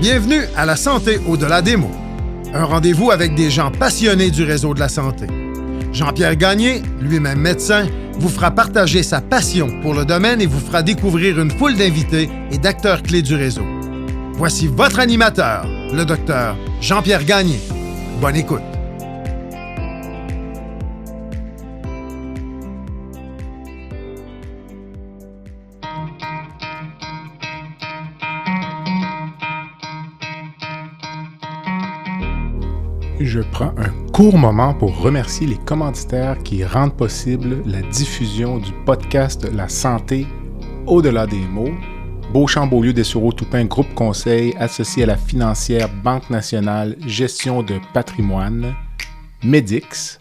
Bienvenue à La Santé au-delà des mots. Un rendez-vous avec des gens passionnés du réseau de la santé. Jean-Pierre Gagné, lui-même médecin, vous fera partager sa passion pour le domaine et vous fera découvrir une foule d'invités et d'acteurs clés du réseau. Voici votre animateur, le docteur Jean-Pierre Gagné. Bonne écoute. Je prends un court moment pour remercier les commanditaires qui rendent possible la diffusion du podcast La Santé au-delà des mots. Beauchamp-Beaulieu Dessureau-Toupin Groupe Conseil associé à la financière Banque Nationale Gestion de Patrimoine, Medix,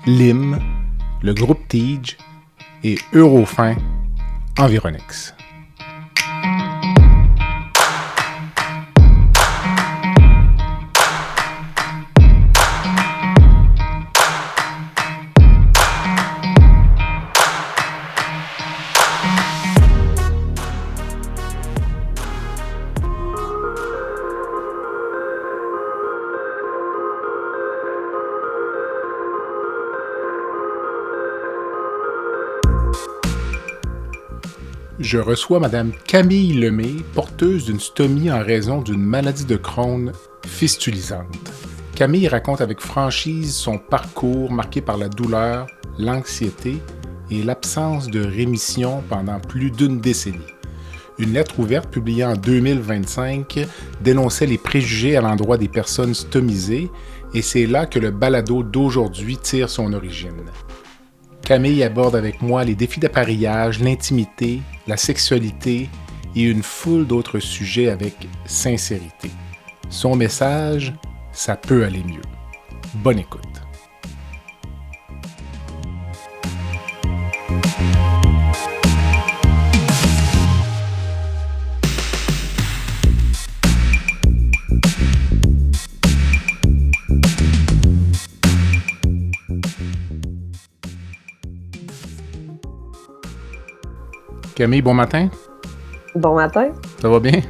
LIM, le groupe Tige et Eurofin Environnex. Je reçois Madame Camille Lemay, porteuse d'une stomie en raison d'une maladie de Crohn fistulisante. Camille raconte avec franchise son parcours marqué par la douleur, l'anxiété et l'absence de rémission pendant plus d'une décennie. Une lettre ouverte publiée en 2025 dénonçait les préjugés à l'endroit des personnes stomisées et c'est là que le balado d'aujourd'hui tire son origine. Camille aborde avec moi les défis d'appareillage, l'intimité, la sexualité et une foule d'autres sujets avec sincérité. Son message, ça peut aller mieux. Bonne écoute. Camille, bon matin. Bon matin. Ça va bien?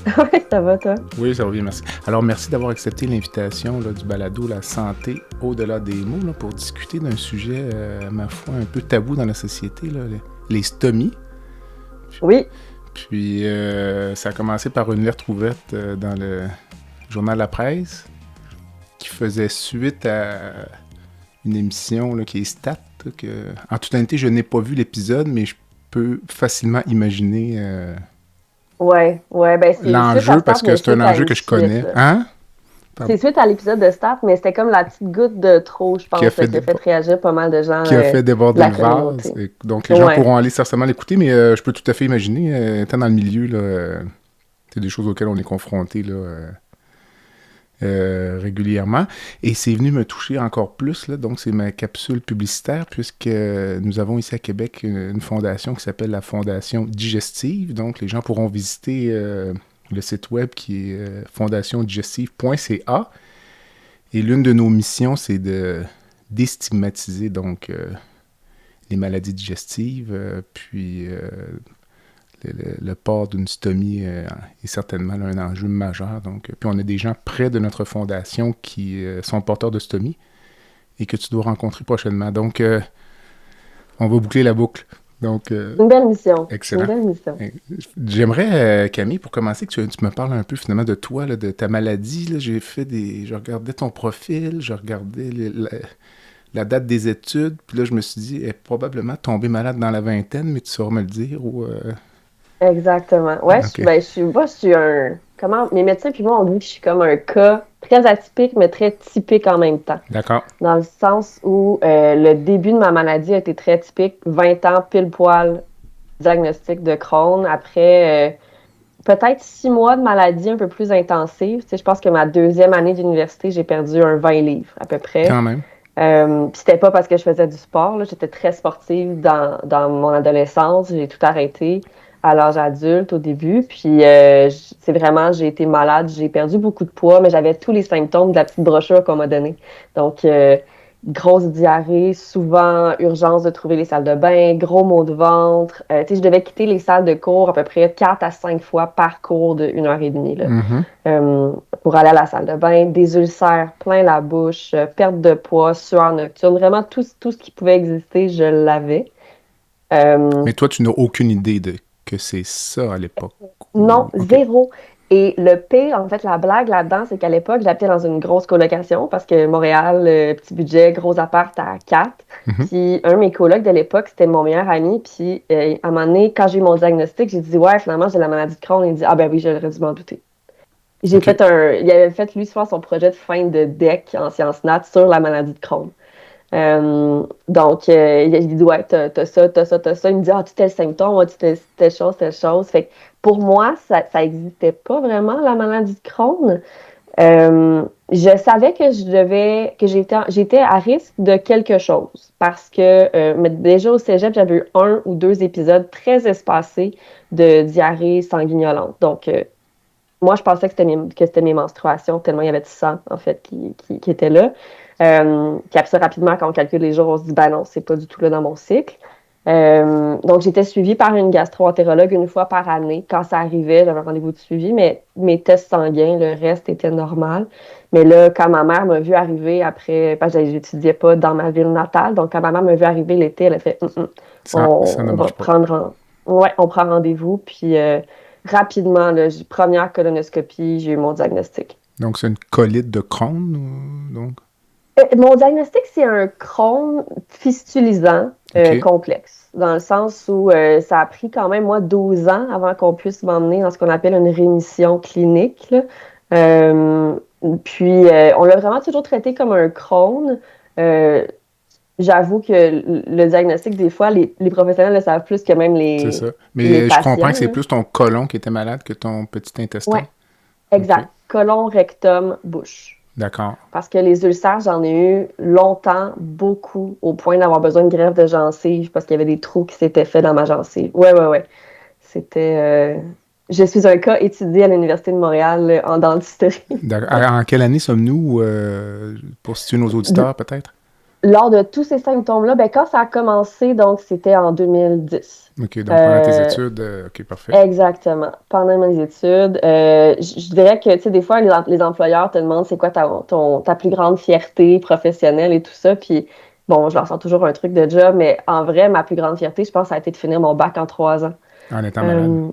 Oui, ça va, toi? Oui, ça va bien, merci. Alors, merci d'avoir accepté l'invitation là, du balado La Santé au-delà des mots là, pour discuter d'un sujet, à ma foi, un peu tabou dans la société, là, les stomies. Oui. Puis, ça a commencé par une lettre ouverte dans le journal La Presse qui faisait suite à une émission là, qui est Stat. Là, que, en toute honnêteté, je n'ai pas vu l'épisode, mais je peux facilement imaginer ben c'est l'enjeu parce que c'est un enjeu que je connais. Hein? C'est suite à l'épisode de Stat, mais c'était comme la petite goutte de trop, je pense, qui a fait réagir pas mal de gens. Qui a fait déborder le vase. Donc, les gens pourront aller certainement l'écouter, mais je peux tout à fait imaginer, étant dans le milieu, là, c'est des choses auxquelles on est confronté là, régulièrement. Et c'est venu me toucher encore plus, là, donc c'est ma capsule publicitaire, puisque nous avons ici à Québec une fondation qui s'appelle la Fondation Digestive. Donc, les gens pourront visiter le site web qui est fondationdigestive.ca. Et l'une de nos missions, c'est de déstigmatiser donc les maladies digestives, puis le port d'une stomie est certainement là, un enjeu majeur. Donc, puis on a des gens près de notre fondation qui sont porteurs de stomie et que tu dois rencontrer prochainement. Donc, on va boucler la boucle. Donc, une belle mission. Excellent. Une belle mission. J'aimerais, Camille, pour commencer, que tu me parles un peu finalement de toi, là, de ta maladie. Là. Je regardais ton profil, je regardais la date des études, puis là, je me suis dit, elle est probablement tombée malade dans la vingtaine, mais tu sauras me le dire ou... Exactement. Ouais, okay. je suis un... Mes médecins puis moi, on dit que je suis comme un cas très atypique, mais très typique en même temps. D'accord. Dans le sens où le début de ma maladie a été très typique. 20 ans, pile poil, diagnostic de Crohn. Après, peut-être 6 mois de maladie un peu plus intensive. Tu sais, je pense que ma deuxième année d'université, j'ai perdu 20 livres à peu près. Quand même. Puis c'était pas parce que je faisais du sport. Là. J'étais très sportive dans mon adolescence. J'ai tout arrêté à l'âge adulte au début. Puis c'est vraiment, j'ai été malade. J'ai perdu beaucoup de poids, mais j'avais tous les symptômes de la petite brochure qu'on m'a donnée. Donc, grosse diarrhée, souvent urgence de trouver les salles de bain, gros maux de ventre. Tu sais, je devais quitter les salles de cours à peu près 4 à 5 fois par cours de 1 heure et demie, là, Mhm. pour aller à la salle de bain. Des ulcères plein la bouche, perte de poids, sueur nocturne. Vraiment, tout ce qui pouvait exister, je l'avais. Euh, Mais toi, tu n'as aucune idée de que c'est ça à l'époque. Non, OK. zéro. Et le pire, en fait, la blague là-dedans, c'est qu'à l'époque, j'habitais dans une grosse colocation parce que Montréal, petit budget, gros appart à 4. Mhm. Puis un de mes colocs de l'époque, c'était mon meilleur ami. Puis à un moment donné, quand j'ai eu mon diagnostic, j'ai dit, ouais, finalement, j'ai la maladie de Crohn. Il dit, ah ben oui, j'aurais dû m'en douter. OK. Il avait fait, lui, souvent, son projet de fin de deck en sciences nat sur la maladie de Crohn. Donc, il dit, ouais, t'as ça, t'as ça, t'as ça. Il me dit, ah, tu tel symptôme, ah, tu telle chose, telle chose. Fait que pour moi, ça existait pas vraiment, la maladie de Crohn. Je savais que j'étais à risque de quelque chose parce que mais déjà au cégep, j'avais eu 1 ou 2 épisodes très espacés de diarrhée sanguinolente. Donc, moi, je pensais que c'était mes menstruations, tellement il y avait de sang, en fait, qui était là. Puis après ça, rapidement, quand on calcule les jours, on se dit, ben non, c'est pas du tout là dans mon cycle. Donc, j'étais suivie par une gastro-entérologue 1 fois par année. Quand ça arrivait, j'avais un rendez-vous de suivi, mais mes tests sanguins, le reste était normal. Mais là, quand ma mère m'a vu arriver après, parce que j'étudiais pas dans ma ville natale, donc quand ma mère m'a vu arriver l'été, elle a fait, Ça ne on va marche pas. prendre, ouais, on prend rendez-vous, puis rapidement, là, première colonoscopie, j'ai eu mon diagnostic. Donc, c'est une colite de Crohn, donc? Mon diagnostic, c'est un Crohn fistulisant OK. complexe, dans le sens où ça a pris quand même, moi, 12 ans avant qu'on puisse m'emmener dans ce qu'on appelle une rémission clinique, là. Euh, Puis, on l'a vraiment toujours traité comme un Crohn. Euh, J'avoue que le diagnostic, des fois, les professionnels le savent plus que même C'est ça. les Mais je comprends que patients, c'est là. plus ton côlon qui était malade que ton petit intestin. Ouais, OK. exact. Colon, rectum, bouche. D'accord. Parce que les ulcères, j'en ai eu longtemps, beaucoup, au point d'avoir besoin de greffe de gencive parce qu'il y avait des trous qui s'étaient faits dans ma gencive. Ouais, ouais, ouais. C'était. Je suis un cas étudié à l'Université de Montréal en dentisterie. D'accord. En quelle année sommes-nous, pour situer nos auditeurs, peut-être? Lors de tous ces symptômes-là, ben, quand ça a commencé, donc c'était en 2010. OK, donc pendant tes Euh, études, OK, parfait. Exactement. Pendant mes études, je dirais que, tu sais, des fois, les employeurs te demandent c'est quoi ta plus grande fierté professionnelle et tout ça. Puis, bon, je leur sors toujours un truc de job, mais en vrai, ma plus grande fierté, je pense, ça a été de finir mon bac en 3 ans. En étant malade. Euh,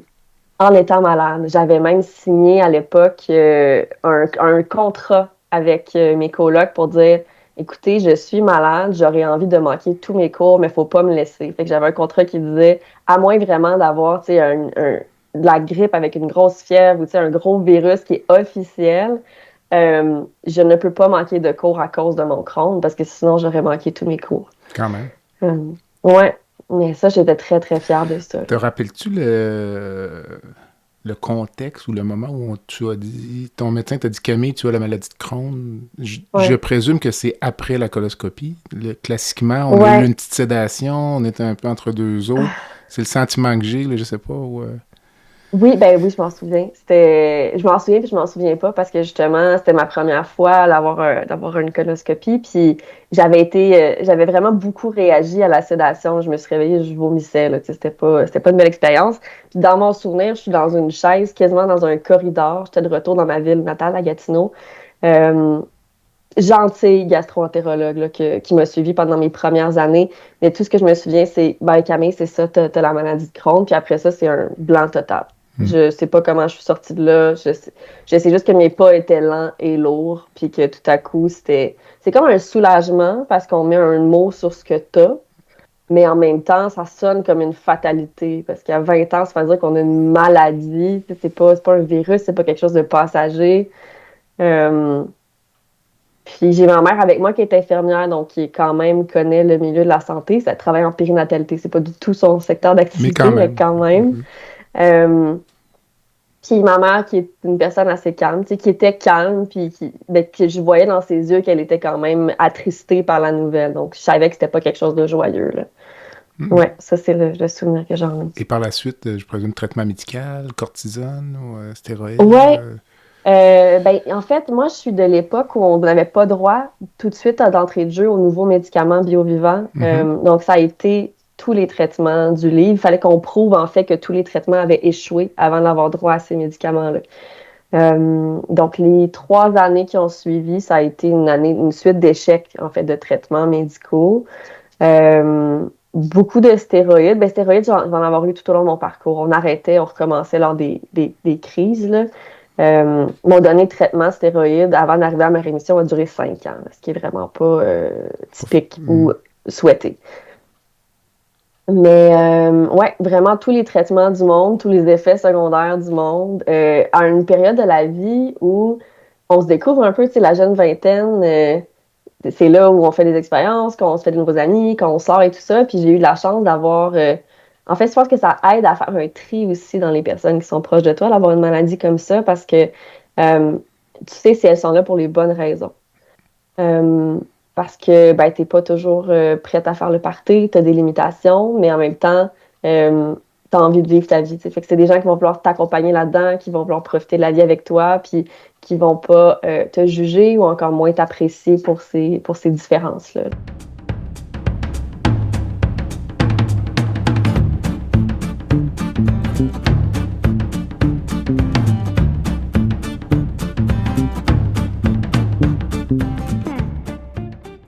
En étant malade. J'avais même signé à l'époque un contrat avec mes colocs pour dire écoutez, je suis malade, j'aurais envie de manquer tous mes cours, mais il ne faut pas me laisser. Fait que j'avais un contrat qui disait à moins vraiment d'avoir de la grippe avec une grosse fièvre ou un gros virus qui est officiel, je ne peux pas manquer de cours à cause de mon Crohn parce que sinon j'aurais manqué tous mes cours. Quand même. Euh, ouais, mais ça, j'étais très, très fière de ça. Te rappelles-tu le contexte ou le moment où tu as dit, ton médecin t'a dit Camille, tu as la maladie de Crohn? Je Ouais. présume que c'est après la coloscopie. Classiquement, on a eu Ouais. une petite sédation, on était un peu entre deux eaux. C'est le sentiment que j'ai, là, je sais pas. Oui, ben oui, je m'en souviens. Je m'en souviens puis je m'en souviens pas parce que justement, c'était ma première fois d'avoir une colonoscopie. Puis j'avais vraiment beaucoup réagi à la sédation. Je me suis réveillée, je vomissais, là. Tu sais, c'était pas une belle expérience. Puis dans mon souvenir, je suis dans une chaise, quasiment dans un corridor. J'étais de retour dans ma ville natale, à Gatineau. Euh, Gentille gastro-entérologue là, qui m'a suivi pendant mes premières années. Mais tout ce que je me souviens, c'est ben Camille, c'est ça, t'as la maladie de Crohn, puis après ça, c'est un blanc total. Hmm. Je sais pas comment je suis sortie de là. Je sais juste que mes pas étaient lents et lourds, puis que tout à coup, c'est comme un soulagement parce qu'on met un mot sur ce que t'as, mais en même temps, ça sonne comme une fatalité parce qu'à 20 ans, ça veut dire qu'on a une maladie. C'est pas un virus, c'est pas quelque chose de passager. Euh, Puis j'ai ma mère avec moi qui est infirmière, donc qui quand même connaît le milieu de la santé. Ça travaille en périnatalité. C'est pas du tout son secteur Mais d'activité, quand mais même. quand même. Mhm. Euh, Puis ma mère qui est une personne assez calme, tu sais, qui était calme, ben, que je voyais dans ses yeux qu'elle était quand même attristée par la nouvelle. Donc je savais que c'était pas quelque chose de joyeux, là. Mhm. Ouais, ça c'est le souvenir que j'en ai. Et par la suite, je présume traitement médical, cortisone ou stéroïdes. Ouais, En fait, moi, je suis de l'époque où on n'avait pas droit tout de suite d'entrée de jeu aux nouveaux médicaments biovivants. Donc, ça a été tous les traitements du livre. Il fallait qu'on prouve, en fait, que tous les traitements avaient échoué avant d'avoir droit à ces médicaments-là. Donc, les 3 années qui ont suivi, ça a été une suite d'échecs, en fait, de traitements médicaux. Beaucoup de stéroïdes. Stéroïdes, je vais en avoir eu tout au long de mon parcours. On arrêtait, on recommençait lors des crises, là. Mon dernier traitement stéroïde avant d'arriver à ma rémission a duré 5 ans, ce qui est vraiment pas typique ou souhaité. Mais ouais, vraiment tous les traitements du monde, tous les effets secondaires du monde, à une période de la vie où on se découvre un peu, tu sais, la jeune vingtaine, c'est là où on fait des expériences, qu'on se fait de nouveaux amis, qu'on sort et tout ça. Puis j'ai eu la chance d'avoir... En fait, je pense que ça aide à faire un tri aussi dans les personnes qui sont proches de toi, d'avoir une maladie comme ça, parce que tu sais si elles sont là pour les bonnes raisons. Parce que t'es pas toujours prête à faire le party, t'as des limitations, mais en même temps, t'as envie de vivre ta vie. T'sais. Fait que c'est des gens qui vont vouloir t'accompagner là-dedans, qui vont vouloir profiter de la vie avec toi, puis qui vont pas te juger ou encore moins t'apprécier pour ces différences-là.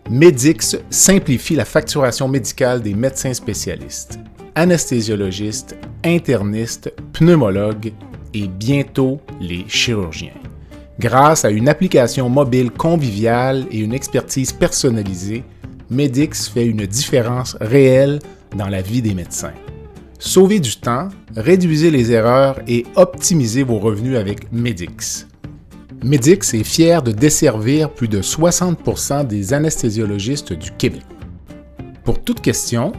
Medix simplifie la facturation médicale des médecins spécialistes, anesthésiologistes, internistes, pneumologues et bientôt les chirurgiens. Grâce à une application mobile conviviale et une expertise personnalisée, Medix fait une différence réelle dans la vie des médecins. Sauvez du temps, réduisez les erreurs et optimisez vos revenus avec Medix. Medix est fier de desservir plus de 60% des anesthésiologistes du Québec. Pour toute question,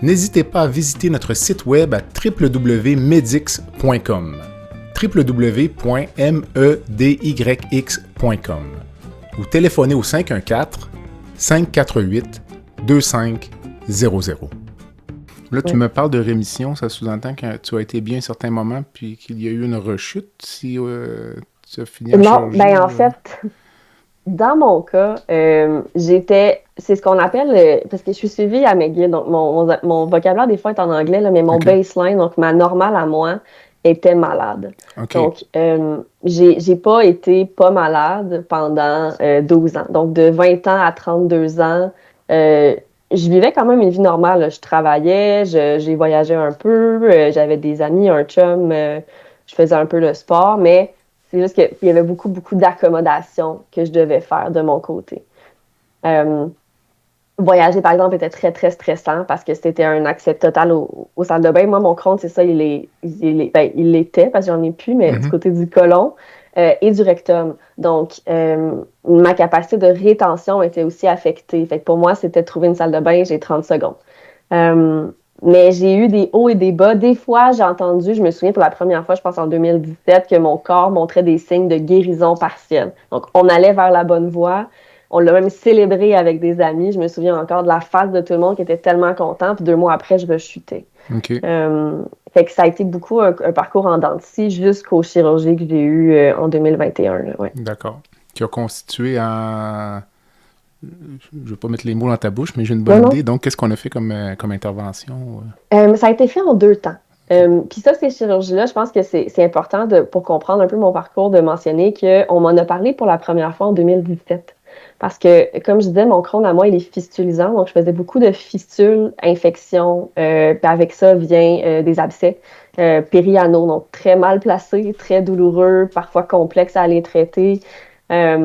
n'hésitez pas à visiter notre site web à www.medix.com www.medyx.com ou téléphonez au 514-548-2500. Là, tu me parles de rémission, ça sous-entend que tu as été bien à certains moments puis qu'il y a eu une rechute si tu as fini en chirurgie? En fait, dans mon cas, c'est ce qu'on appelle, parce que je suis suivie à McGill, donc mon vocabulaire des fois est en anglais, là, mais mon baseline, donc ma normale à moi, était malade. Okay. Donc, j'ai pas été pas malade pendant 12 ans. Donc, de 20 ans à 32 ans, je vivais quand même une vie normale. Là. Je travaillais, j'ai voyagé un peu, j'avais des amis, un chum, je faisais un peu le sport, mais c'est juste qu'il y avait beaucoup, beaucoup d'accommodations que je devais faire de mon côté. Voyager, par exemple, était très, très stressant parce que c'était un accès total aux salles de bain. Moi, mon Crohn, c'est ça, il l'était parce que j'en ai plus, mais du côté du côlon et du rectum. Donc, ma capacité de rétention était aussi affectée. Fait que pour moi, c'était de trouver une salle de bain, j'ai 30 secondes. Mais j'ai eu des hauts et des bas. Des fois, j'ai entendu, je me souviens pour la première fois, je pense en 2017, que mon corps montrait des signes de guérison partielle. Donc, on allait vers la bonne voie. On l'a même célébré avec des amis. Je me souviens encore de la face de tout le monde qui était tellement content. Puis 2 mois après, je rechutais. Okay. Fait que ça a été beaucoup un parcours en dents de scie jusqu'aux chirurgies que j'ai eues en 2021. Là, ouais. D'accord. Qui a constitué en... Je ne vais pas mettre les mots dans ta bouche, mais j'ai une bonne idée. Donc, qu'est-ce qu'on a fait comme intervention? Ça a été fait en 2 temps. Puis ça, ces chirurgies-là, je pense que c'est important pour comprendre un peu mon parcours de mentionner qu'on m'en a parlé pour la première fois en 2017. Parce que, comme je disais, mon Crohn à moi, il est fistulisant. Donc, je faisais beaucoup de fistules, infections. Puis avec ça vient des abcès périanaux. Donc, très mal placés, très douloureux, parfois complexes à aller traiter. J'ai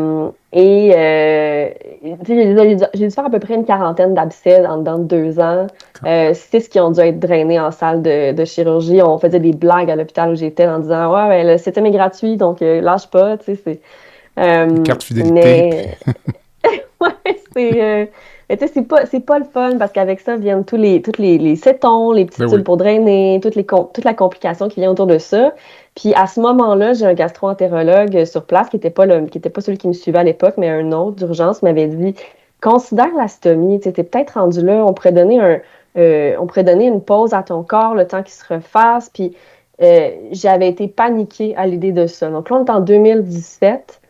dû faire à peu près une quarantaine d'abcès dans 2 ans. 6 qui ont dû être drainés en salle de chirurgie. On faisait des blagues à l'hôpital où j'étais en disant « Ouais, le système est gratuit, donc lâche pas. » Tu sais, c'est... carte fidélité. Ouais, c'est pas le fun parce qu'avec ça viennent tous les cétons, les petites tuiles pour drainer, toute la complication qui vient autour de ça. Puis à ce moment-là, j'ai un gastro-entérologue sur place qui était pas celui qui me suivait à l'époque, mais un autre d'urgence m'avait dit considère la stomie, tu sais, t'es peut-être rendu là, on pourrait donner une pause à ton corps, le temps qu'il se refasse, puis j'avais été paniquée à l'idée de ça. Donc là, on est en 2017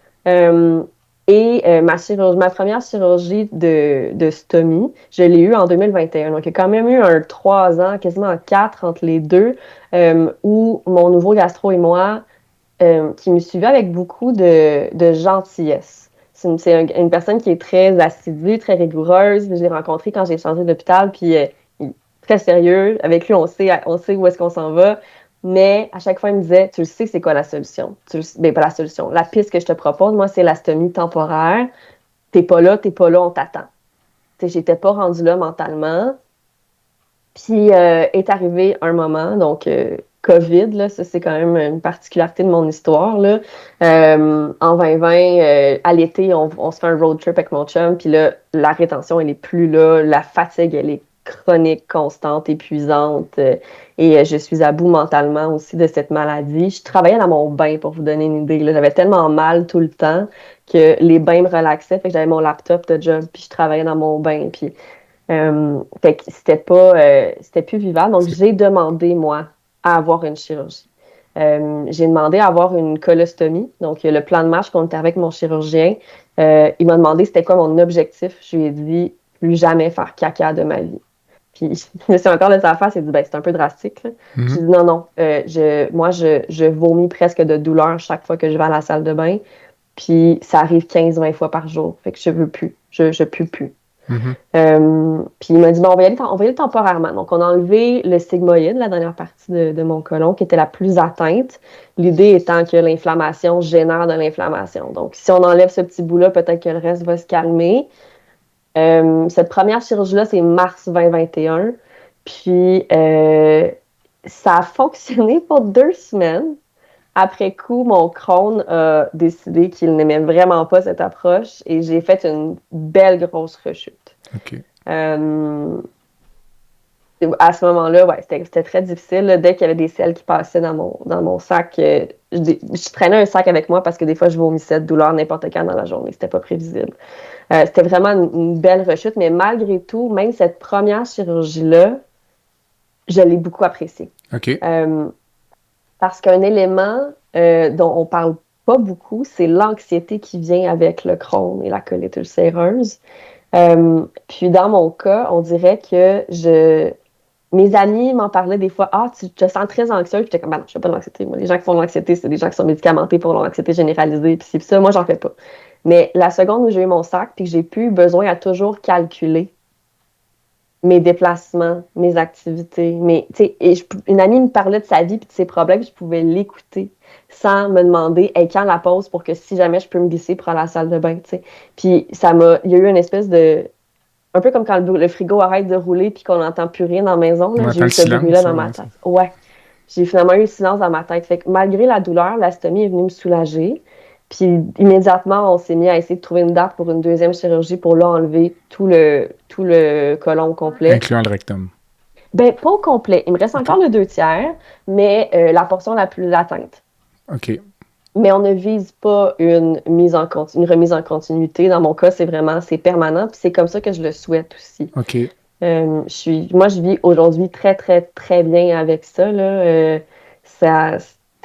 et ma première chirurgie de stomie, je l'ai eue en 2021. Donc il y a quand même eu 3 ans, quasiment 4 entre les deux, où mon nouveau gastro et moi, qui me suivait avec beaucoup de gentillesse. C'est une personne qui est très assidue, très rigoureuse. Je l'ai rencontré quand j'ai changé d'hôpital, puis il est très sérieux. Avec lui, on sait où est-ce qu'on s'en va. Mais à chaque fois, il me disait, tu le sais, c'est quoi la solution? Ben, pas la solution. La piste que je te propose, moi, c'est la stomie temporaire. T'es pas là, on t'attend. J'étais pas rendue là mentalement. Puis est arrivé un moment, donc COVID, là, ça c'est quand même une particularité de mon histoire. Là. En 2020, à l'été, on se fait un road trip avec mon chum, puis là, la rétention, elle est plus là, la fatigue, elle est chronique, constante, épuisante, et je suis à bout mentalement aussi de cette maladie. Je travaillais dans mon bain, pour vous donner une idée. Là. J'avais tellement mal tout le temps que les bains me relaxaient, fait que j'avais mon laptop de job, puis je travaillais dans mon bain, puis fait que c'était plus vivable. Donc, j'ai demandé, moi, à avoir une chirurgie. J'ai demandé à avoir une colostomie. Donc, le plan de marche qu'on était avec mon chirurgien, il m'a demandé c'était quoi mon objectif. Je lui ai dit, plus jamais faire caca de ma vie. Puis, je me suis encore laissé à faire, il dit, ben, c'est un peu drastique. Mm-hmm. J'ai dit, non, je vomis presque de douleur chaque fois que je vais à la salle de bain. Puis, ça arrive 15-20 fois par jour. Fait que je veux plus. Je peux plus. Puis il m'a dit, bon, on va y aller temporairement. Donc, on a enlevé le sigmoïde, la dernière partie de mon côlon, qui était la plus atteinte. L'idée étant que l'inflammation génère de l'inflammation. Donc, si on enlève ce petit bout-là, peut-être que le reste va se calmer. Cette première chirurgie-là, c'est mars 2021. Puis, ça a fonctionné pour 2 semaines. Après coup, mon Crohn a décidé qu'il n'aimait vraiment pas cette approche et j'ai fait une belle grosse rechute. OK. À ce moment-là, ouais, c'était très difficile. Là. Dès qu'il y avait des selles qui passaient dans mon sac, je traînais un sac avec moi parce que des fois, je vomissais de douleur n'importe quand dans la journée. C'était pas prévisible. C'était vraiment une belle rechute, mais malgré tout, même cette première chirurgie-là, je l'ai beaucoup appréciée. OK. Parce qu'un élément dont on parle pas beaucoup, c'est l'anxiété qui vient avec le Crohn et la colite ulcéreuse. Puis dans mon cas, on dirait que mes amis m'en parlaient des fois. Ah, tu te sens très anxieuse. Puis j'étais comme, ben non, je fais pas de l'anxiété. Moi, les gens qui font de l'anxiété, c'est des gens qui sont médicamentés pour l'anxiété généralisée. Puis ça, moi, j'en fais pas. Mais la seconde où j'ai eu mon sac, puis que j'ai plus besoin à toujours calculer mes déplacements, mes activités, une amie me parlait de sa vie puis de ses problèmes, je pouvais l'écouter sans me demander hey, quand la pause pour que si jamais je peux me glisser pour aller à la salle de bain, tu sais. Puis il y a eu une espèce de un peu comme quand le frigo arrête de rouler puis qu'on n'entend plus rien dans la maison, là, j'ai eu ce bruit-là dans ma tête. Ouais. J'ai finalement eu le silence dans ma tête. Fait que malgré la douleur, la stomie est venue me soulager. Puis immédiatement, on s'est mis à essayer de trouver une date pour une deuxième chirurgie pour là enlever tout le côlon complet. Incluant le rectum. Ben, pas au complet. Il me reste encore le 2/3, mais la portion la plus atteinte. OK. Mais on ne vise pas une remise en continuité. Dans mon cas, c'est permanent. Puis c'est comme ça que je le souhaite aussi. OK. Je vis aujourd'hui très, très, très bien avec ça. Là.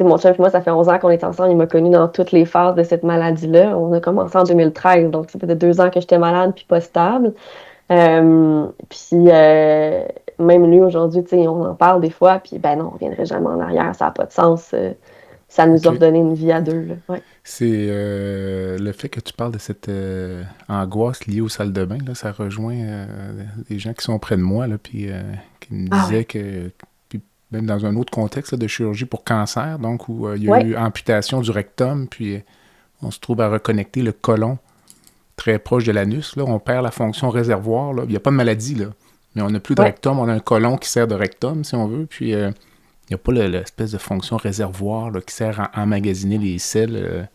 Mon chef et moi, ça fait 11 ans qu'on est ensemble. Il m'a connue dans toutes les phases de cette maladie-là. On a commencé en 2013, donc ça fait 2 ans que j'étais malade puis pas stable. Puis même lui, aujourd'hui, on en parle des fois, puis ben non, on reviendrait jamais en arrière, ça n'a pas de sens. Ça nous a redonné une vie à 2. Là. Ouais. C'est le fait que tu parles de cette angoisse liée aux salles de bain, là, ça rejoint des gens qui sont près de moi, là, puis qui me disaient que, puis même dans un autre contexte là, de chirurgie pour cancer, donc où il y a eu amputation du rectum, puis on se trouve à reconnecter le côlon très proche de l'anus, là, on perd la fonction réservoir, là. Il n'y a pas de maladie, là, mais on n'a plus de rectum, on a un côlon qui sert de rectum, si on veut, puis il n'y a pas l'espèce de fonction réservoir là, qui sert à emmagasiner les selles.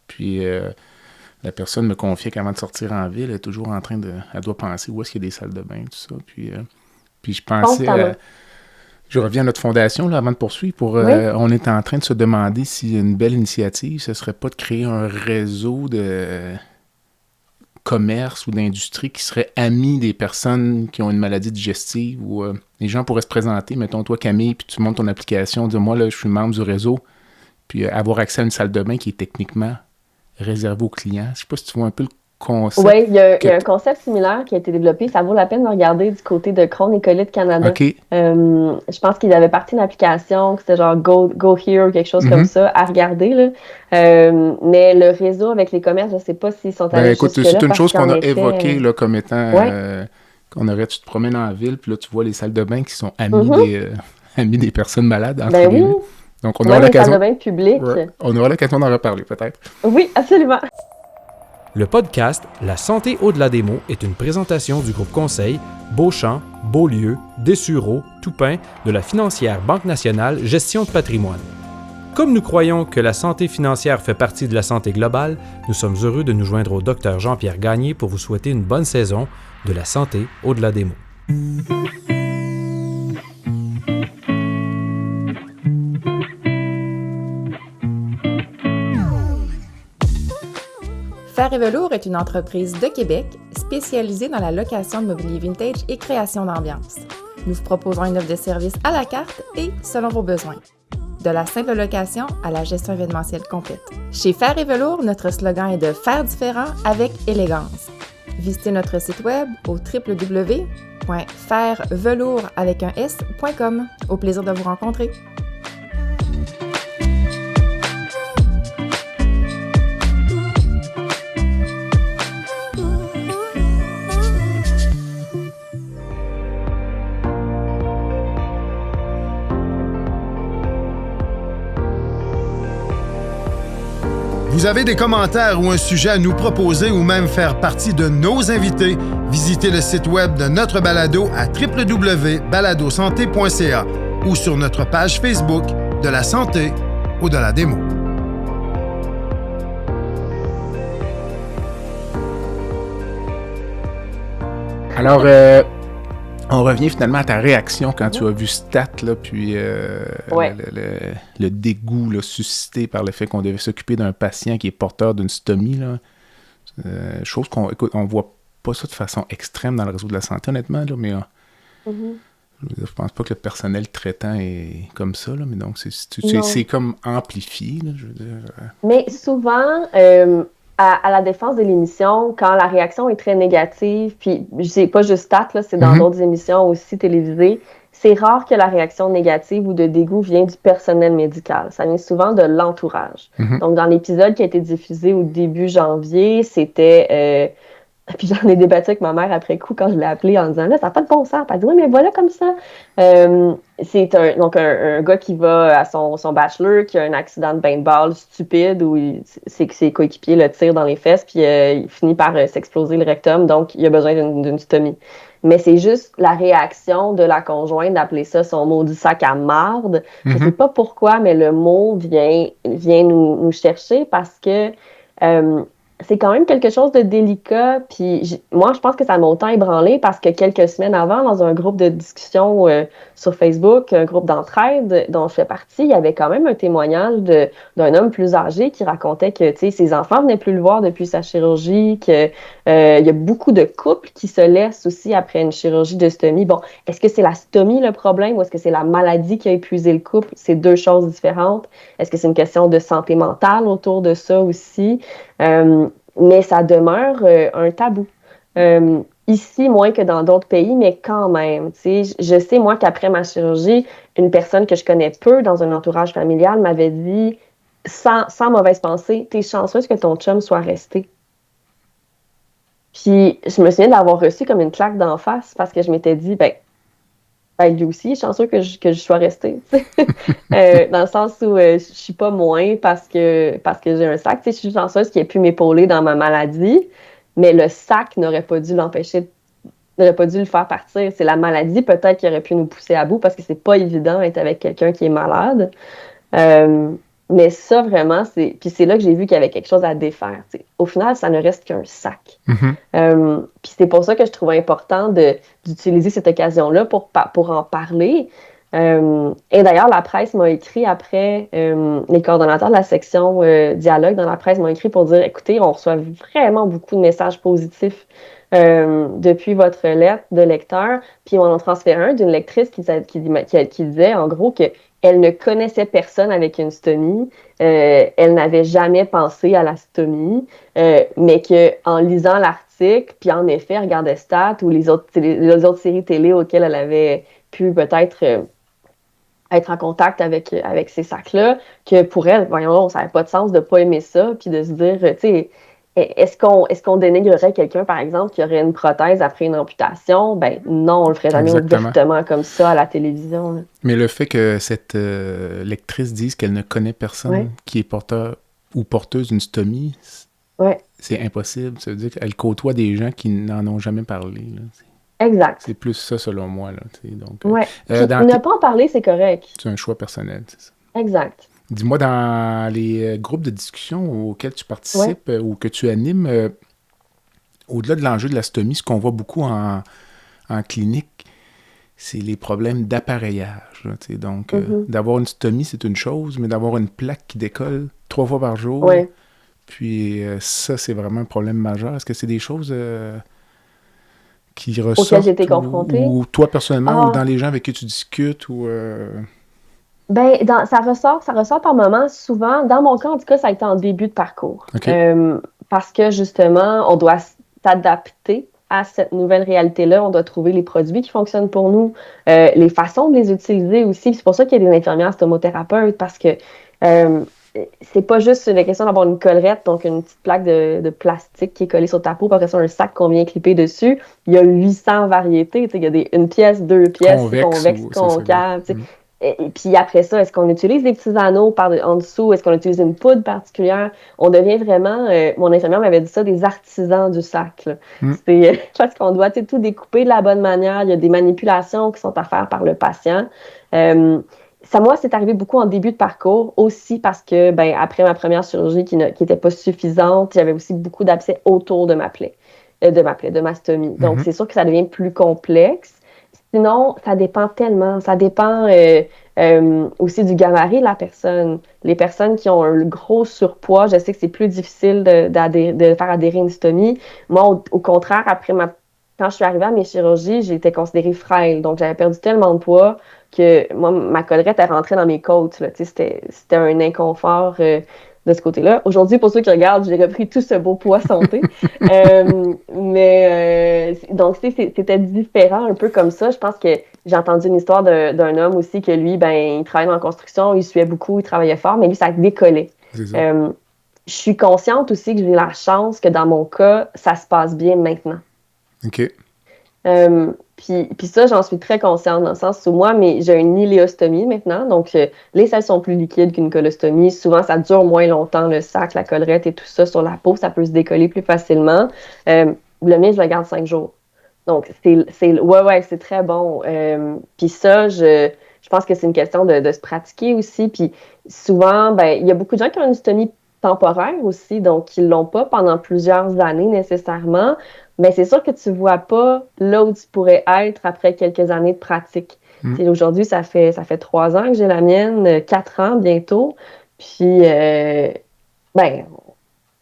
Puis la personne me confiait qu'avant de sortir en ville, elle est toujours en train de... Elle doit penser où est-ce qu'il y a des salles de bain, tout ça. Puis je pensais... je reviens à notre fondation là, avant de poursuivre. On est en train de se demander si une belle initiative, ce serait pas de créer un réseau de commerces ou d'industries qui seraient amis des personnes qui ont une maladie digestive ou les gens pourraient se présenter, mettons toi Camille, puis tu montes ton application, dire moi là je suis membre du réseau, puis avoir accès à une salle de bain qui est techniquement réservée aux clients. Je sais pas si tu vois un peu le concept. Oui, il y a un concept similaire qui a été développé. Ça vaut la peine de regarder du côté de Crohn et Colites Canada. OK. Je pense qu'ils avaient parti une application, que c'était genre Go Here ou quelque chose comme ça, à regarder. Là. Mais le réseau avec les commerces, je ne sais pas s'ils sont allés écoute, jusque-là. C'est une chose qu'on a évoquée là, comme étant qu'on aurait, tu te promènes en ville, puis là, tu vois les salles de bain qui sont amis des personnes malades. Oui. Donc, on aura l'occasion. Les salles de bain publiques. On aura l'occasion d'en reparler, peut-être. Oui, absolument. Le podcast La santé au-delà des mots est une présentation du groupe conseil Beauchamp, Beaulieu, Dessureau, Toupin de la financière Banque nationale Gestion de patrimoine. Comme nous croyons que la santé financière fait partie de la santé globale, nous sommes heureux de nous joindre au Dr Jean-Pierre Gagné pour vous souhaiter une bonne saison de La santé au-delà des mots. Fer et Velours est une entreprise de Québec spécialisée dans la location de mobilier vintage et création d'ambiance. Nous vous proposons une offre de service à la carte et selon vos besoins. De la simple location à la gestion événementielle complète. Chez Fer et Velours, notre slogan est de faire différent avec élégance. Visitez notre site web au www.fervelours.com. Au plaisir de vous rencontrer. Vous avez des commentaires ou un sujet à nous proposer ou même faire partie de nos invités, visitez le site web de notre balado à www.baladosanté.ca ou sur notre page Facebook de la santé au-delà des mots. Alors, on revient finalement à ta réaction quand tu as vu Stat, là, puis le dégoût là, suscité par le fait qu'on devait s'occuper d'un patient qui est porteur d'une stomie. Là. Chose on voit pas ça de façon extrême dans le réseau de la santé, honnêtement, là, mais je pense pas que le personnel traitant est comme ça, là, mais donc c'est comme amplifié. Là, je veux dire. Mais souvent, à la défense de l'émission, quand la réaction est très négative, puis c'est pas juste Stat, là, c'est dans d'autres émissions aussi télévisées, c'est rare que la réaction négative ou de dégoût vienne du personnel médical. Ça vient souvent de l'entourage. Donc, dans l'épisode qui a été diffusé au début janvier, c'était... Puis j'en ai débattu avec ma mère après coup quand je l'ai appelée en disant « Là, ça n'a pas de bon sens. » Elle dit « Oui, mais voilà comme ça. » C'est un gars qui va à son bachelor, qui a un accident de paintball stupide où ses coéquipiers le tirent dans les fesses, puis il finit par s'exploser le rectum, donc il a besoin d'une stomie. Mais c'est juste la réaction de la conjointe d'appeler ça son maudit sac à marde. Je sais pas pourquoi, mais le mot vient nous chercher parce que... c'est quand même quelque chose de délicat, puis moi, je pense que ça m'a autant ébranlé parce que quelques semaines avant, dans un groupe de discussion sur Facebook, un groupe d'entraide dont je fais partie, il y avait quand même un témoignage d'un homme plus âgé qui racontait que, tu sais, ses enfants venaient plus le voir depuis sa chirurgie, que il y a beaucoup de couples qui se laissent aussi après une chirurgie de stomie. Bon, est-ce que c'est la stomie le problème ou est-ce que c'est la maladie qui a épuisé le couple? C'est deux choses différentes. Est-ce que c'est une question de santé mentale autour de ça aussi? Mais ça demeure un tabou. Ici, moins que dans d'autres pays, mais quand même. Je sais, moi, qu'après ma chirurgie, une personne que je connais peu dans un entourage familial m'avait dit, sans mauvaise pensée, « T'es chanceuse que ton chum soit resté. » Puis, je me souviens d'avoir reçu comme une claque d'en face parce que je m'étais dit, lui aussi, il est chanceux que je sois restée. Dans le sens où je suis pas moins parce que j'ai un sac. Je suis chanceuse qu'il ait pu m'épauler dans ma maladie, mais le sac n'aurait pas dû l'empêcher, n'aurait pas dû le faire partir. C'est la maladie peut-être qui aurait pu nous pousser à bout parce que c'est pas évident d'être avec quelqu'un qui est malade. Mais ça, vraiment, puis c'est là que j'ai vu qu'il y avait quelque chose à défaire. T'sais. Au final, ça ne reste qu'un sac. Puis c'est pour ça que je trouvais important d'utiliser cette occasion-là pour en parler. Et d'ailleurs, la presse m'a écrit après, les coordonnateurs de la section dialogue dans la presse m'ont écrit pour dire, écoutez, on reçoit vraiment beaucoup de messages positifs depuis votre lettre de lecteur, puis on en transféré un d'une lectrice qui disait en gros qu'elle ne connaissait personne avec une stomie, elle n'avait jamais pensé à la stomie, mais qu'en lisant l'article, puis en effet, elle regardait Stat ou les autres séries télé auxquelles elle avait pu peut-être être en contact avec ces sacs-là, que pour elle, voyons, ça n'avait pas de sens de ne pas aimer ça, puis de se dire, tu sais, est-ce qu'on dénigrerait quelqu'un, par exemple, qui aurait une prothèse après une amputation? Ben non, on le ferait jamais ouvertement comme ça à la télévision. Là. Mais le fait que cette lectrice dise qu'elle ne connaît personne qui est porteur ou porteuse d'une stomie, c'est impossible. Ça veut dire qu'elle côtoie des gens qui n'en ont jamais parlé. Là. Exact. C'est plus ça, selon moi. Là, donc, ne pas en parler, c'est correct. C'est un choix personnel, c'est ça. Exact. Dis-moi, dans les groupes de discussion auxquels tu participes ou que tu animes, au-delà de l'enjeu de la stomie, ce qu'on voit beaucoup en clinique, c'est les problèmes d'appareillage. Là, donc, d'avoir une stomie, c'est une chose, mais d'avoir une plaque qui décolle 3 fois par jour, puis ça, c'est vraiment un problème majeur. Est-ce que c'est des choses qui ressortent auxquelles j'ai été confrontée? Ou toi, personnellement, ou dans les gens avec qui tu discutes, ou... Ben, ça ressort par moments. Souvent, dans mon cas, en tout cas, ça a été en début de parcours. Okay. Parce que, justement, on doit s'adapter à cette nouvelle réalité-là. On doit trouver les produits qui fonctionnent pour nous, les façons de les utiliser aussi. C'est pour ça qu'il y a des infirmières stomothérapeutes, parce que c'est pas juste une question d'avoir une collerette, donc une petite plaque de plastique qui est collée sur ta peau, après ça, un sac qu'on vient clipper dessus. Il y a 800 variétés. Il y a une pièce, 2 pièces, convexe, concave. Et puis après ça, est-ce qu'on utilise des petits anneaux en dessous? Est-ce qu'on utilise une poudre particulière? On devient vraiment, mon infirmière m'avait dit ça, des artisans du sac. C'est parce qu'on doit tout découper de la bonne manière. Il y a des manipulations qui sont à faire par le patient. Ça, moi, c'est arrivé beaucoup en début de parcours, aussi parce que, après ma première chirurgie qui n'était pas suffisante, j'avais aussi beaucoup d'abcès autour de ma plaie, de ma stomie. Donc, c'est sûr que ça devient plus complexe. Sinon, ça dépend tellement. Ça dépend aussi du gabarit de la personne. Les personnes qui ont un gros surpoids, je sais que c'est plus difficile de faire adhérer une stomie. Moi, au contraire, quand je suis arrivée à mes chirurgies, j'ai été considérée frêle. Donc, j'avais perdu tellement de poids que moi, ma collerette, elle rentrait dans mes côtes. Là. C'était un inconfort de ce côté-là. Aujourd'hui, pour ceux qui regardent, j'ai repris tout ce beau poids santé. Donc, c'était différent un peu comme ça. Je pense que j'ai entendu une histoire d'un homme aussi que lui, il travaillait en construction, il suait beaucoup, il travaillait fort, mais lui, ça décollait. Je suis consciente aussi que j'ai la chance que dans mon cas, ça se passe bien maintenant. OK. Puis ça, j'en suis très consciente dans le sens où moi, j'ai une iléostomie maintenant, donc les selles sont plus liquides qu'une colostomie. Souvent, ça dure moins longtemps, le sac, la collerette et tout ça sur la peau, ça peut se décoller plus facilement. Le mien, je le garde 5 jours. Donc, c'est très bon. Puis ça, je pense que c'est une question de se pratiquer aussi. Puis souvent, il y a beaucoup de gens qui ont une stomie temporaire aussi, donc ils l'ont pas pendant plusieurs années nécessairement. Mais c'est sûr que tu vois pas là où tu pourrais être après quelques années de pratique. Aujourd'hui, ça fait 3 ans que j'ai la mienne, 4 ans bientôt. Puis,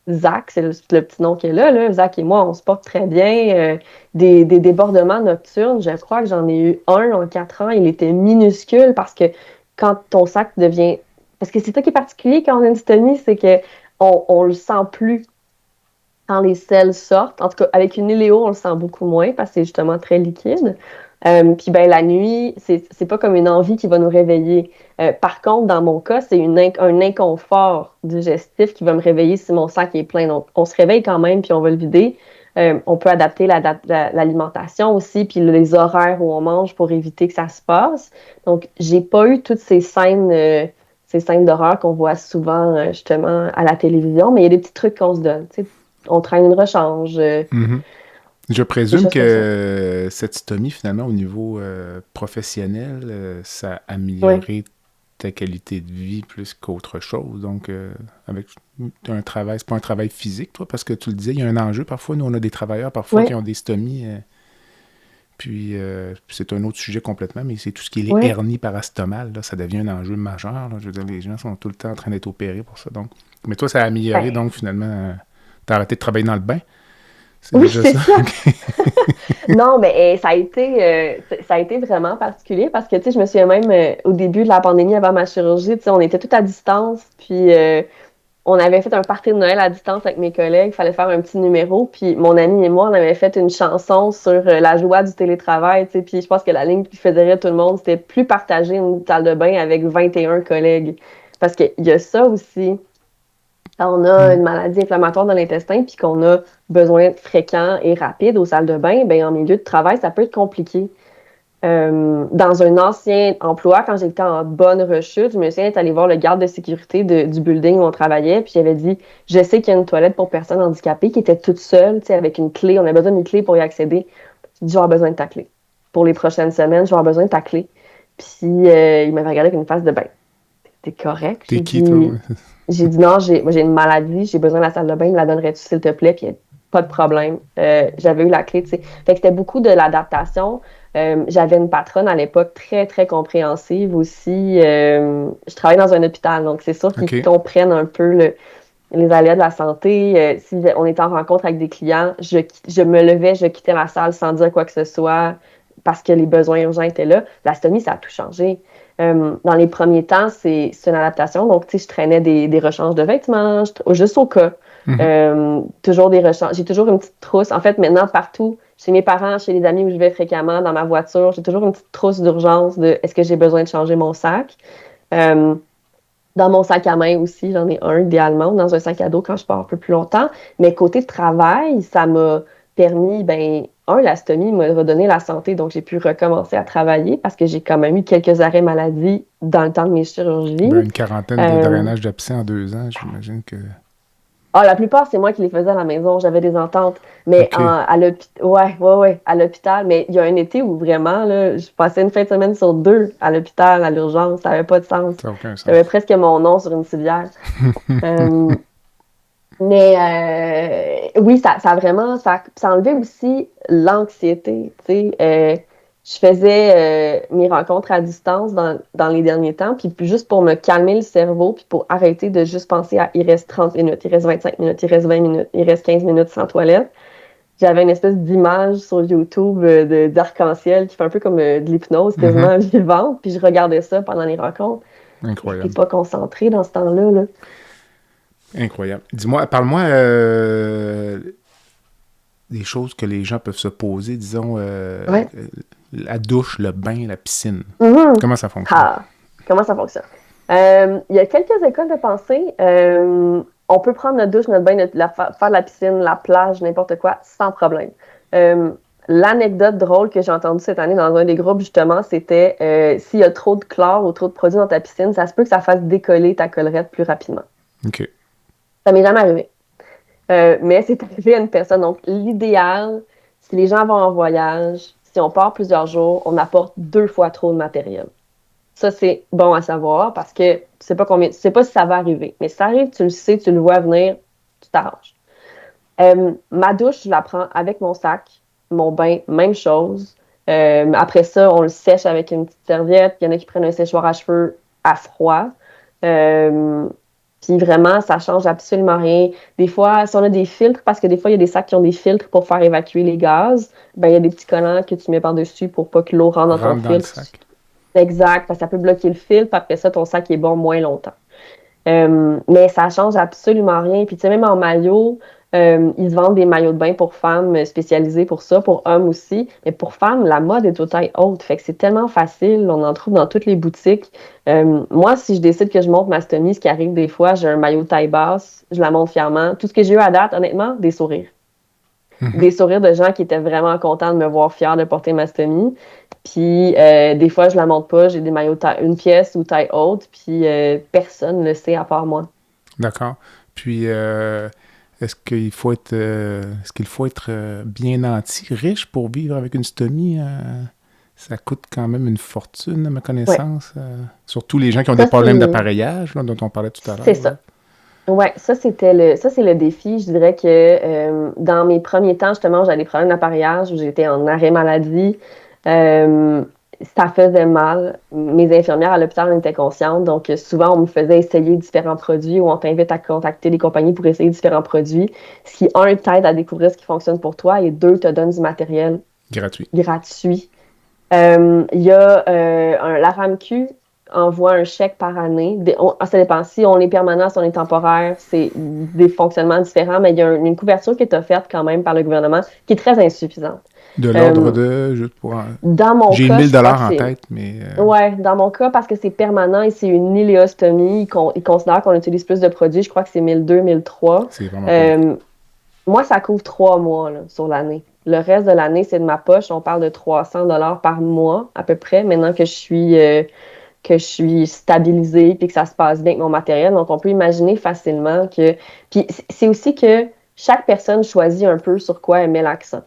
Zach, c'est le petit nom qui est là. Zach et moi, on se porte très bien. Des débordements nocturnes, je crois que j'en ai eu un en 4 ans. Il était minuscule parce que quand ton sac devient... Parce que c'est ça qui est particulier quand on a une stomie, c'est qu'on le sent plus quand les selles sortent. En tout cas, avec une iléo, on le sent beaucoup moins parce que c'est justement très liquide. Puis la nuit, c'est pas comme une envie qui va nous réveiller. Par contre, dans mon cas, c'est un inconfort digestif qui va me réveiller si mon sac est plein. Donc, on se réveille quand même, puis on va le vider. On peut adapter l'alimentation aussi, puis les horaires où on mange pour éviter que ça se passe. Donc, j'ai pas eu toutes ces scènes d'horreur qu'on voit souvent, justement, à la télévision, mais il y a des petits trucs qu'on se donne. T'sais. On traîne une rechange. Je présume que cette stomie, finalement, au niveau professionnel, ça a amélioré ta qualité de vie plus qu'autre chose. Donc, avec un travail, c'est pas un travail physique, toi, parce que tu le disais, il y a un enjeu parfois. Nous, on a des travailleurs parfois qui ont des stomies Puis c'est un autre sujet complètement, mais c'est tout ce qui est les hernies parastomales, là, ça devient un enjeu majeur. Là. Je veux dire, les gens sont tout le temps en train d'être opérés pour ça. Donc. Mais toi, ça a amélioré, donc finalement, t'as arrêté de travailler dans le bain? C'est déjà ça. Non, mais ça a été vraiment particulier parce que, tu sais, je me souviens même au début de la pandémie, avant ma chirurgie, tu sais, on était tous à distance, puis on avait fait un party de Noël à distance avec mes collègues, il fallait faire un petit numéro, puis mon ami et moi, on avait fait une chanson sur la joie du télétravail, tu sais, puis je pense que la ligne qui faisait rire tout le monde, c'était plus partager une salle de bain avec 21 collègues. Parce qu'il y a ça aussi. Quand on a une maladie inflammatoire dans l'intestin puis qu'on a besoin fréquent et rapide aux salles de bain, bien, en milieu de travail, ça peut être compliqué. Dans un ancien emploi, quand j'étais en bonne rechute, je me souviens d'être allée voir le garde de sécurité du building où on travaillait, puis j'avais dit « Je sais qu'il y a une toilette pour personnes handicapées qui était toute seule, tu sais, avec une clé. On a besoin d'une clé pour y accéder. » J'ai dit « Je vais avoir besoin de ta clé. Pour les prochaines semaines, je vais avoir besoin de ta clé. » Puis il m'avait regardé avec une face de « Ben, t'es correct. » T'es qui, toi? J'ai dit non, moi j'ai une maladie, j'ai besoin de la salle de bain, me la donnerais-tu s'il te plaît? Puis pas de problème. J'avais eu la clé, tu sais. Fait que c'était beaucoup de l'adaptation. J'avais une patronne à l'époque très, très compréhensive aussi. Je travaillais dans un hôpital, donc c'est sûr qu'ils comprennent un peu les aléas de la santé. Si on était en rencontre avec des clients, je me levais, je quittais la salle sans dire quoi que ce soit parce que les besoins urgents étaient là. La stomie, ça a tout changé. Dans les premiers temps, c'est une adaptation. Donc, tu sais, je traînais des rechanges de vêtements, juste au cas. Toujours des rechanges. J'ai toujours une petite trousse. En fait, maintenant, partout, chez mes parents, chez les amis où je vais fréquemment, dans ma voiture, j'ai toujours une petite trousse d'urgence de est-ce que j'ai besoin de changer mon sac. Dans mon sac à main aussi, j'en ai un idéalement, ou dans un sac à dos quand je pars un peu plus longtemps. Mais côté travail, ça m'a permis, la stomie m'a redonné la santé, donc j'ai pu recommencer à travailler parce que j'ai quand même eu quelques arrêts maladie dans le temps de mes chirurgies. Une quarantaine de drainage d'abcès en 2 ans, j'imagine que... La plupart, c'est moi qui les faisais à la maison, j'avais des ententes. Mais à l'hôpital, mais il y a un été où vraiment, là, je passais une fin de semaine sur 2 à l'hôpital, à l'urgence, ça n'avait pas de sens. Ça n'a aucun sens. J'avais presque mon nom sur une civière. Mais oui, ça a vraiment, ça enlevait aussi l'anxiété, tu sais. Je faisais mes rencontres à distance dans les derniers temps, puis juste pour me calmer le cerveau, puis pour arrêter de juste penser à il reste 30 minutes, il reste 25 minutes, il reste 20 minutes, il reste 15 minutes sans toilette. J'avais une espèce d'image sur YouTube d'arc-en-ciel qui fait un peu comme de l'hypnose quasiment vivante, puis je regardais ça pendant les rencontres. Incroyable. Je n'étais pas concentrée dans ce temps-là, là. Incroyable. Dis-moi, parle-moi des choses que les gens peuvent se poser, disons, la douche, le bain, la piscine. Comment ça fonctionne? Comment ça fonctionne? Il y a quelques écoles de pensée. On peut prendre notre douche, notre bain, faire de la piscine, la plage, n'importe quoi, sans problème. L'anecdote drôle que j'ai entendue cette année dans un des groupes, justement, c'était s'il y a trop de chlore ou trop de produits dans ta piscine, ça se peut que ça fasse décoller ta collerette plus rapidement. OK. Ça m'est jamais arrivé. Mais c'est arrivé à une personne. Donc, l'idéal, si les gens vont en voyage, si on part plusieurs jours, on apporte 2 fois trop de matériel. Ça, c'est bon à savoir parce que tu sais pas si ça va arriver. Mais si ça arrive, tu le sais, tu le vois venir, tu t'arranges. Ma douche, je la prends avec mon sac. Mon bain, même chose. Après ça, on le sèche avec une petite serviette. Il y en a qui prennent un séchoir à cheveux à froid. Puis vraiment, ça change absolument rien. Des fois, si on a des filtres, parce que des fois, il y a des sacs qui ont des filtres pour faire évacuer les gaz, il y a des petits collants que tu mets par-dessus pour pas que l'eau rentre dans ton filtre. Le sac. Exact, parce que ça peut bloquer le filtre, puis après ça, ton sac est bon moins longtemps. Mais ça change absolument rien. Puis tu sais, même en maillot, ils vendent des maillots de bain pour femmes spécialisés pour ça, pour hommes aussi. Mais pour femmes, la mode est aux tailles hautes. Fait que c'est tellement facile. On en trouve dans toutes les boutiques. Moi, si je décide que je monte ma stomie, ce qui arrive des fois, j'ai un maillot de taille basse, je la monte fièrement. Tout ce que j'ai eu à date, honnêtement, des sourires. Des sourires de gens qui étaient vraiment contents de me voir fière de porter ma stomie. Puis des fois, je la monte pas. J'ai des maillots de taille, une pièce ou taille haute. Puis personne ne le sait à part moi. D'accord. Puis... Est-ce qu'il faut être bien nanti, riche pour vivre avec une stomie? Ça coûte quand même une fortune, à ma connaissance. Surtout les gens qui ont des problèmes d'appareillage, là, dont on parlait tout à l'heure. C'est ça. Ouais, ça c'est le défi. Je dirais que dans mes premiers temps, justement, j'avais des problèmes d'appareillage où j'étais en arrêt maladie. Euh, Ça faisait mal. Mes infirmières à l'hôpital en étaient conscientes, donc souvent on me faisait essayer différents produits ou on t'invite à contacter des compagnies pour essayer différents produits. Ce qui, un, t'aide à découvrir ce qui fonctionne pour toi et deux, te donne du matériel Gratuit. gratuit. Il y a la RAMQ envoie un chèque par année. Ça dépend. Si on est permanent, si on est temporaire, c'est des fonctionnements différents, mais il y a une couverture qui est offerte quand même par le gouvernement qui est très insuffisante. De l'ordre Euh, de... Juste pour, Dans mon j'ai cas, 1000 je crois dollars que en c'est... tête, mais Ouais, dans mon cas, parce que c'est permanent et c'est une iléostomie, ils considèrent qu'on utilise plus de produits. Je crois que c'est 1002, 1003. c'est vraiment pas beaucoup. Moi, ça couvre 3 mois là, sur l'année. Le reste de l'année, c'est de ma poche. On parle de 300 $ par mois, à peu près, maintenant que je suis stabilisée puis que ça se passe bien avec mon matériel. Donc, on peut imaginer facilement que... Puis, c'est aussi que chaque personne choisit un peu sur quoi elle met l'accent.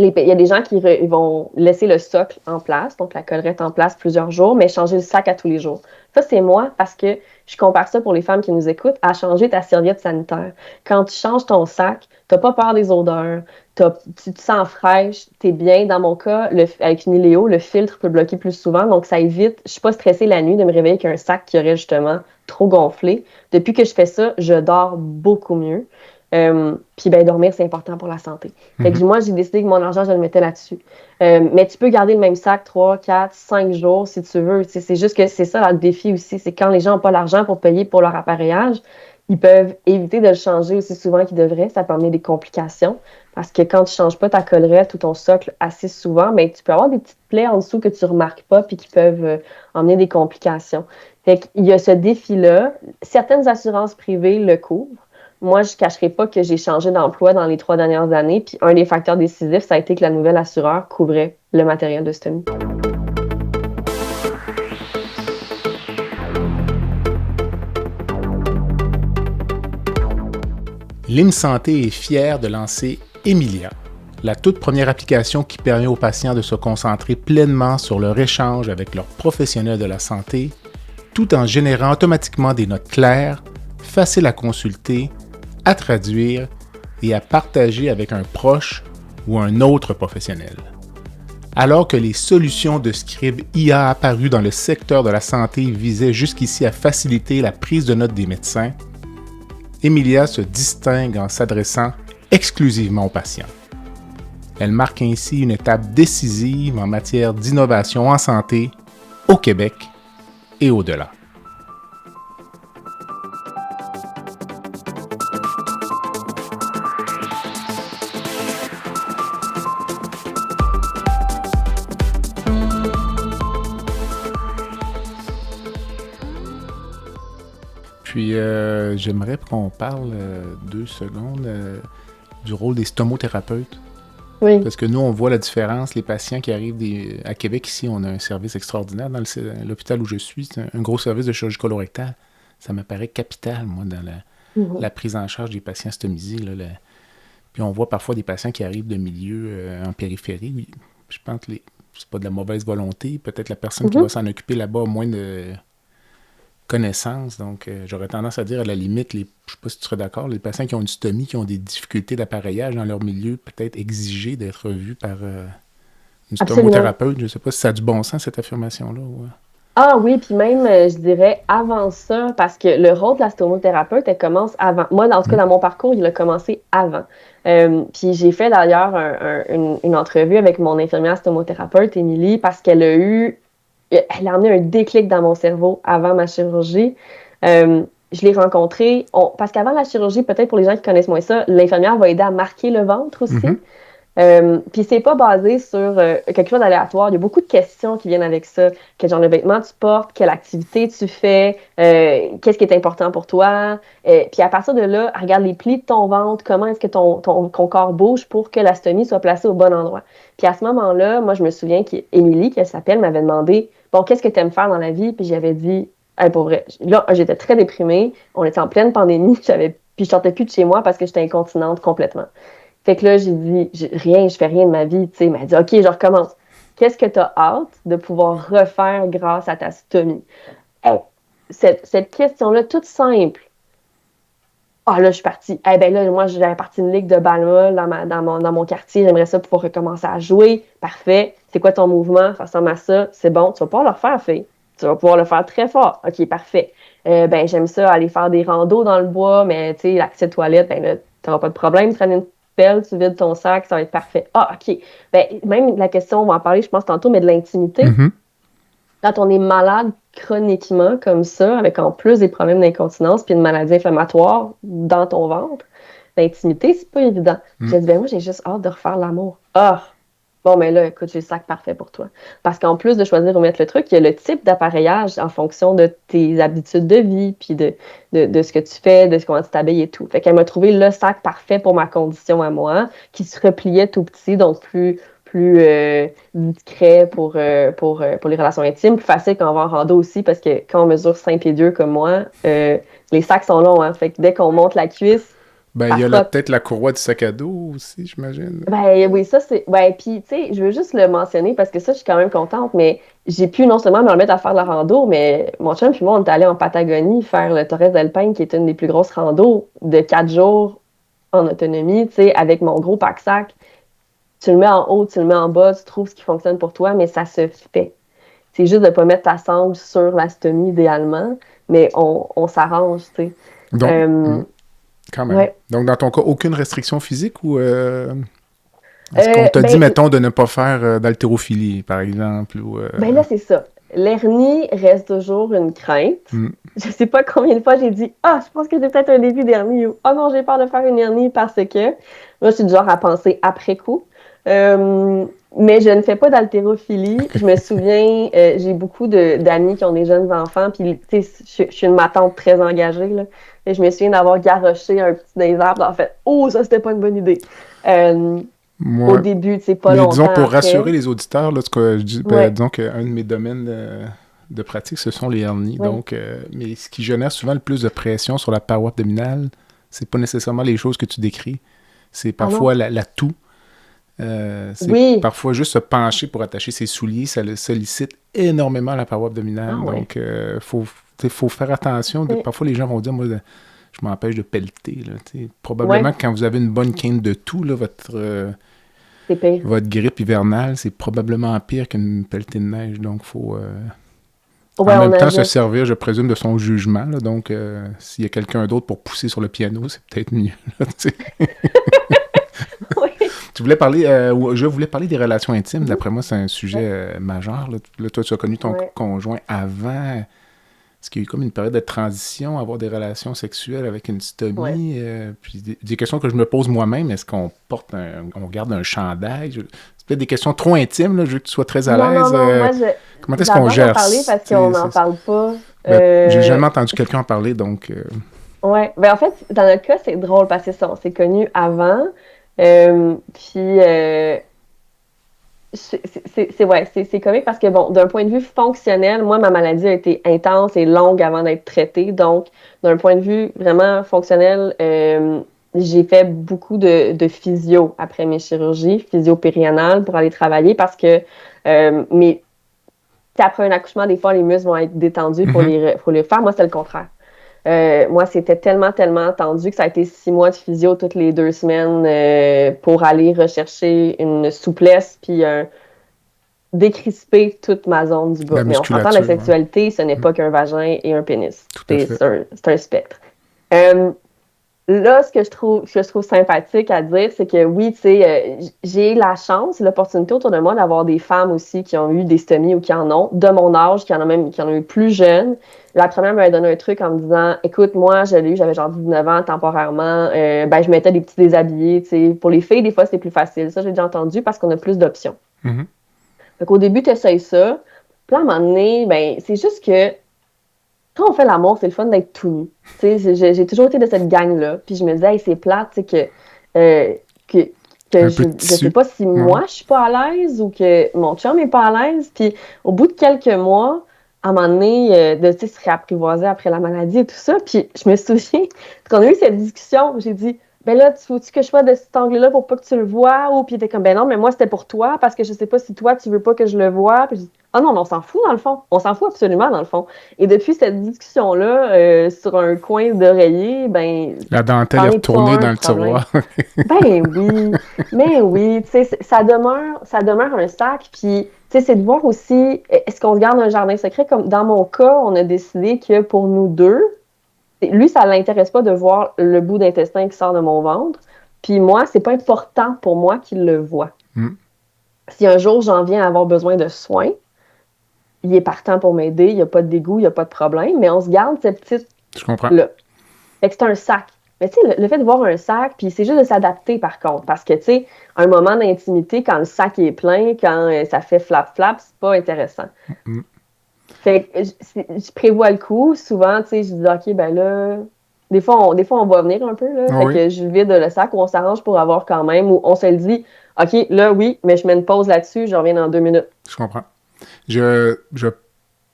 Il y a des gens qui ils vont laisser le socle en place, donc la collerette en place plusieurs jours, mais changer le sac à tous les jours. Ça, c'est moi parce que je compare ça pour les femmes qui nous écoutent à changer ta serviette sanitaire. Quand tu changes ton sac, t'as pas peur des odeurs, tu te sens fraîche, t'es bien. Dans mon cas, avec une Iléo, le filtre peut bloquer plus souvent, donc ça évite, je suis pas stressée la nuit de me réveiller avec un sac qui aurait justement trop gonflé. Depuis que je fais ça, je dors beaucoup mieux. Puis ben dormir, c'est important pour la santé. Fait que moi, j'ai décidé que mon argent, je le mettais là-dessus. Mais tu peux garder le même sac 3, 4, 5 jours si tu veux. T'sais, c'est juste que c'est ça là, le défi aussi. C'est quand les gens n'ont pas l'argent pour payer pour leur appareillage, ils peuvent éviter de le changer aussi souvent qu'ils devraient. Ça peut amener des complications. Parce que quand tu ne changes pas ta collerette ou ton socle assez souvent, ben, tu peux avoir des petites plaies en dessous que tu ne remarques pas puis qui peuvent amener des complications. Fait qu'il y a ce défi-là. Certaines assurances privées le couvrent. Moi, je ne cacherai pas que j'ai changé d'emploi dans les 3 dernières années, puis un des facteurs décisifs, ça a été que la nouvelle assureur couvrait le matériel de stomie. L'IM Santé est fier de lancer Emilia, la toute première application qui permet aux patients de se concentrer pleinement sur leur échange avec leurs professionnels de la santé, tout en générant automatiquement des notes claires, faciles à consulter, à traduire et à partager avec un proche ou un autre professionnel. Alors que les solutions de scribe IA apparues dans le secteur de la santé visaient jusqu'ici à faciliter la prise de notes des médecins, Emilia se distingue en s'adressant exclusivement aux patients. Elle marque ainsi une étape décisive en matière d'innovation en santé au Québec et au-delà. Puis, j'aimerais qu'on parle 2 secondes du rôle des stomothérapeutes. Oui. Parce que nous, on voit la différence. Les patients qui arrivent à Québec, ici, on a un service extraordinaire. Dans l'hôpital où je suis, c'est un gros service de chirurgie colorectale. Ça me paraît capital, moi, dans la prise en charge des patients stomisés. Puis on voit parfois des patients qui arrivent de milieux en périphérie. Je pense que c'est pas de la mauvaise volonté. Peut-être la personne qui va s'en occuper là-bas a moins de connaissances. Donc, j'aurais tendance à dire, à la limite, je ne sais pas si tu serais d'accord, les patients qui ont une stomie, qui ont des difficultés d'appareillage dans leur milieu, peut-être exiger d'être vus par une stomothérapeute. Je ne sais pas si ça a du bon sens, cette affirmation-là. Ouais. Ah oui, puis même, je dirais, avant ça, parce que le rôle de la stomothérapeute, elle commence avant. Moi, en tout cas, dans mon parcours, il a commencé avant. Puis j'ai fait d'ailleurs une entrevue avec mon infirmière stomothérapeute, Émilie, parce qu'elle a amené un déclic dans mon cerveau avant ma chirurgie. Je l'ai rencontrée, parce qu'avant la chirurgie, peut-être pour les gens qui connaissent moins ça, l'infirmière va aider à marquer le ventre aussi. Puis c'est pas basé sur quelque chose d'aléatoire. Il y a beaucoup de questions qui viennent avec ça. Quel genre de vêtements tu portes, quelle activité tu fais, qu'est-ce qui est important pour toi. Puis à partir de là, regarde les plis de ton ventre, comment est-ce que ton corps bouge pour que la stomie soit placée au bon endroit. Puis à ce moment-là, moi je me souviens qu'Émilie, qu'elle s'appelle, m'avait demandé « Bon, qu'est-ce que tu aimes faire dans la vie? » Puis j'avais dit hey, « Pour vrai, là, j'étais très déprimée, on était en pleine pandémie, puis je sortais plus de chez moi parce que j'étais incontinente complètement. » Fait que là, j'ai dit, je fais rien de ma vie, tu sais. Elle m'a dit, OK, je recommence. Qu'est-ce que tu as hâte de pouvoir refaire grâce à ta stomie? Hey, cette question-là, toute simple, Ah là, je suis partie. Eh ben là, moi, j'avais parti une ligue de balle-molle dans mon quartier. J'aimerais ça pouvoir recommencer à jouer. Parfait. C'est quoi ton mouvement? Ça ressemble à ça. C'est bon. Tu vas pouvoir le refaire, fille. Tu vas pouvoir le faire très fort. OK, parfait. Ben, j'aime ça, aller faire des randos dans le bois, mais tu sais, l'accès toilette, ben là, t'auras pas de problème. Tu ramènes une pelle, tu vides ton sac, ça va être parfait. Ah, OK. Ben, même la question, on va en parler, je pense, tantôt, mais de l'intimité. Mhm. Quand on est malade chroniquement comme ça, avec en plus des problèmes d'incontinence puis une maladie inflammatoire dans ton ventre, l'intimité, c'est pas évident. J'ai dit, ben moi, j'ai juste hâte de refaire l'amour. Ah! Bon, mais là, écoute, j'ai le sac parfait pour toi. Parce qu'en plus de choisir où mettre le truc, il y a le type d'appareillage en fonction de tes habitudes de vie, puis de ce que tu fais, de comment tu t'habilles et tout. Fait qu'elle m'a trouvé le sac parfait pour ma condition à moi, qui se repliait tout petit, donc plus discret pour les relations intimes, plus facile quand on va en rando aussi, parce que quand on mesure 5 pieds 2 comme moi, les sacs sont longs, hein, fait que dès qu'on monte la cuisse, Ben, il y a peut-être la courroie du sac à dos aussi, j'imagine. ben oui, ça c'est. Ben, puis, tu sais, je veux juste le mentionner parce que ça, je suis quand même contente, mais j'ai pu non seulement me remettre à faire de la rando, mais mon chum puis moi, on est allé en Patagonie faire le Torres del Paine, qui est une des plus grosses randos de 4 jours en autonomie, tu sais, avec mon gros pack-sac. Tu le mets en haut, tu le mets en bas, tu trouves ce qui fonctionne pour toi, mais ça se fait. C'est juste de ne pas mettre ta sangle sur la stomie idéalement, mais on s'arrange, tu sais. Donc, quand même. Ouais. Donc, dans ton cas, aucune restriction physique ou est-ce qu'on t'a dit, Ben, mettons, de ne pas faire d'haltérophilie, par exemple? Ou, ben là, c'est ça. L'hernie reste toujours une crainte. Je sais pas combien de fois j'ai dit « Ah, je pense que j'ai peut-être un début d'hernie » ou « Ah non, j'ai peur de faire une hernie parce que… » Moi, je suis du genre à penser après coup. Mais je ne fais pas d'haltérophilie. Je me souviens, j'ai beaucoup d'amis qui ont des jeunes enfants, puis tu sais, je suis une matante très engagée, là. Et je me souviens d'avoir garoché un petit dans les arbres, en fait, « Oh, ça, c'était pas une bonne idée. » Moi, Au début, tu sais, pas mais longtemps disons, pour après. rassurer les auditeurs, là, Ouais. disons qu'un de mes domaines de pratique, ce sont les hernies. Ouais. Donc, mais ce qui génère souvent le plus de pression sur la paroi abdominale, c'est pas nécessairement les choses que tu décris. C'est parfois la toux. C'est parfois juste se pencher pour attacher ses souliers, ça le sollicite énormément la paroi abdominale. Ah ouais. Donc, faut faire attention. Parfois, les gens vont dire, moi, je m'empêche de pelleter. Là, probablement que quand vous avez une bonne quinte de toux, là, votre grippe hivernale, c'est probablement pire qu'une pelletée de neige. Donc, il faut en même temps se servir, je présume, de son jugement. Là, donc, s'il y a quelqu'un d'autre pour pousser sur le piano, c'est peut-être mieux. Là, je voulais parler des relations intimes. D'après moi, c'est un sujet majeur. Là, toi, tu as connu ton conjoint avant. Est-ce qu'il y a eu comme une période de transition, avoir des relations sexuelles avec une stomie? Puis des questions que je me pose moi-même. Est-ce qu'on on garde un chandail? C'est peut-être des questions trop intimes, là, je veux que tu sois très à l'aise. Moi, comment est-ce qu'on gère ça? parler parce qu'on n'en parle pas. J'ai jamais entendu quelqu'un en parler, donc... Oui, ben en fait, dans notre cas, c'est drôle parce que ça, on s'est connus avant. Puis, c'est comique parce que, bon, d'un point de vue fonctionnel, moi, ma maladie a été intense et longue avant d'être traitée. Donc, d'un point de vue vraiment fonctionnel, j'ai fait beaucoup de physio après mes chirurgies, physio périanale pour aller travailler parce que après un accouchement, des fois, les muscles vont être détendus pour les faire. Moi, c'est le contraire. Moi, c'était tellement tendu que ça a été 6 mois de physio toutes les 2 semaines pour aller rechercher une souplesse puis décrisper toute ma zone du bas. Mais on s'entend, la sexualité, ce n'est pas qu'un vagin et un pénis. C'est un spectre. Là, ce que je trouve sympathique à dire, c'est que oui, tu sais, j'ai la chance, l'opportunité autour de moi d'avoir des femmes aussi qui ont eu des stomies ou qui en ont, de mon âge, qui en ont eu plus jeunes. La première m'avait donné un truc en me disant, écoute, moi, je l'ai eu, j'avais genre 19 ans temporairement, je mettais des petits déshabillés, tu sais. Pour les filles, des fois, c'est plus facile. Ça, j'ai déjà entendu parce qu'on a plus d'options. Fait qu'au début, tu essayes ça. Puis là, à un moment donné, c'est juste que quand on fait l'amour, c'est le fun d'être tout nu. J'ai toujours été de cette gang-là. Puis je me disais, hey, c'est plate, tu sais, que je sais pas si moi, je suis pas à l'aise ou que mon chum est pas à l'aise. Puis au bout de quelques mois, à un moment donné, de se réapprivoiser après la maladie et tout ça. Puis je me souviens, quand on a eu cette discussion, j'ai dit, ben là, faut-tu que je sois de cet angle-là pour pas que tu le vois? Ou puis il était comme, ben non, mais moi, c'était pour toi parce que je sais pas si toi, tu veux pas que je le voie. Puis je dis, Ah non, mais on s'en fout dans le fond. On s'en fout absolument dans le fond. Et depuis cette discussion-là, sur un coin d'oreiller, ben... La dentelle c'en est est retournée pas dans un le problème. tiroir. Ben oui, mais oui, tu sais, ça demeure un sac, puis tu sais, c'est de voir aussi, est-ce qu'on se garde un jardin secret? Comme dans mon cas, on a décidé que pour nous deux, lui, ça l'intéresse pas de voir le bout d'intestin qui sort de mon ventre, puis moi, c'est pas important pour moi qu'il le voie. Mm. Si un jour j'en viens à avoir besoin de soins, il est partant pour m'aider, il n'y a pas de dégoût, il n'y a pas de problème, mais on se garde cette petite Je comprends. là. Fait que c'est un sac. Mais tu sais, le fait de voir un sac, puis c'est juste de s'adapter par contre. Parce que tu sais, un moment d'intimité, quand le sac est plein, quand ça fait flap-flap, c'est pas intéressant. Mm. Fait que je prévois le coup. Souvent, tu sais, je dis, OK, ben là, des fois, on va venir un peu, là. Ah Fait oui. que je vide le sac ou on s'arrange pour avoir quand même, ou on se le dit, OK, là, oui, mais je mets une pause là-dessus, je reviens dans 2 minutes. Je comprends. Je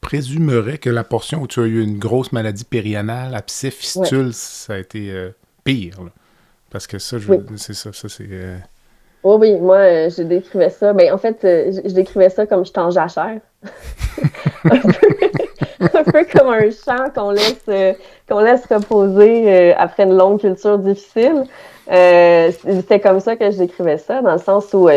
présumerais que la portion où tu as eu une grosse maladie périanale, abcès, fistule, ça a été pire. Là. Parce que ça, Oui. c'est ça. Ça, c'est. Oh oui, moi, je décrivais ça. Ben, en fait, je décrivais ça comme je t'en jachère. Un peu comme un champ qu'on laisse reposer après une longue culture difficile. C'était comme ça que je décrivais ça, dans le sens où...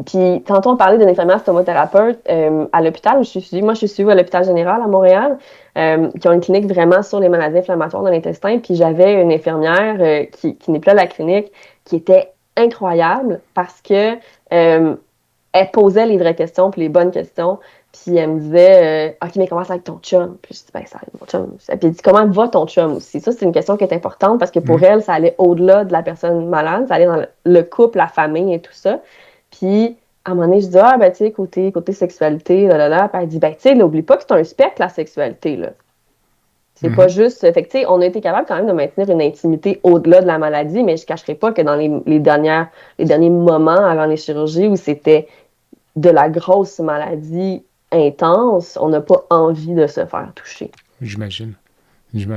puis tantôt, on parlait d'une infirmière stomothérapeute à l'hôpital où je suis suivie. Moi, je suis suivie à l'hôpital général à Montréal, qui ont une clinique vraiment sur les maladies inflammatoires dans l'intestin. Puis j'avais une infirmière qui n'est plus à la clinique, qui était incroyable parce que elle posait les vraies questions puis les bonnes questions. Puis elle me disait OK, mais comment ça va avec ton chum? Puis je dis ben ça va avec mon chum. Puis elle dit comment va ton chum aussi? Ça, c'est une question qui est importante parce que pour elle, ça allait au-delà de la personne malade, ça allait dans le couple, la famille et tout ça. Puis à un moment donné, je dis ah ben tu sais, côté sexualité, là. Puis elle dit ben tu sais, n'oublie pas que c'est un spectre, la sexualité, là. C'est pas juste. Fait que, tu sais, on a été capable quand même de maintenir une intimité au-delà de la maladie, mais je cacherai pas que dans les derniers moments avant les chirurgies où c'était de la grosse maladie intense, on n'a pas envie de se faire toucher. J'imagine.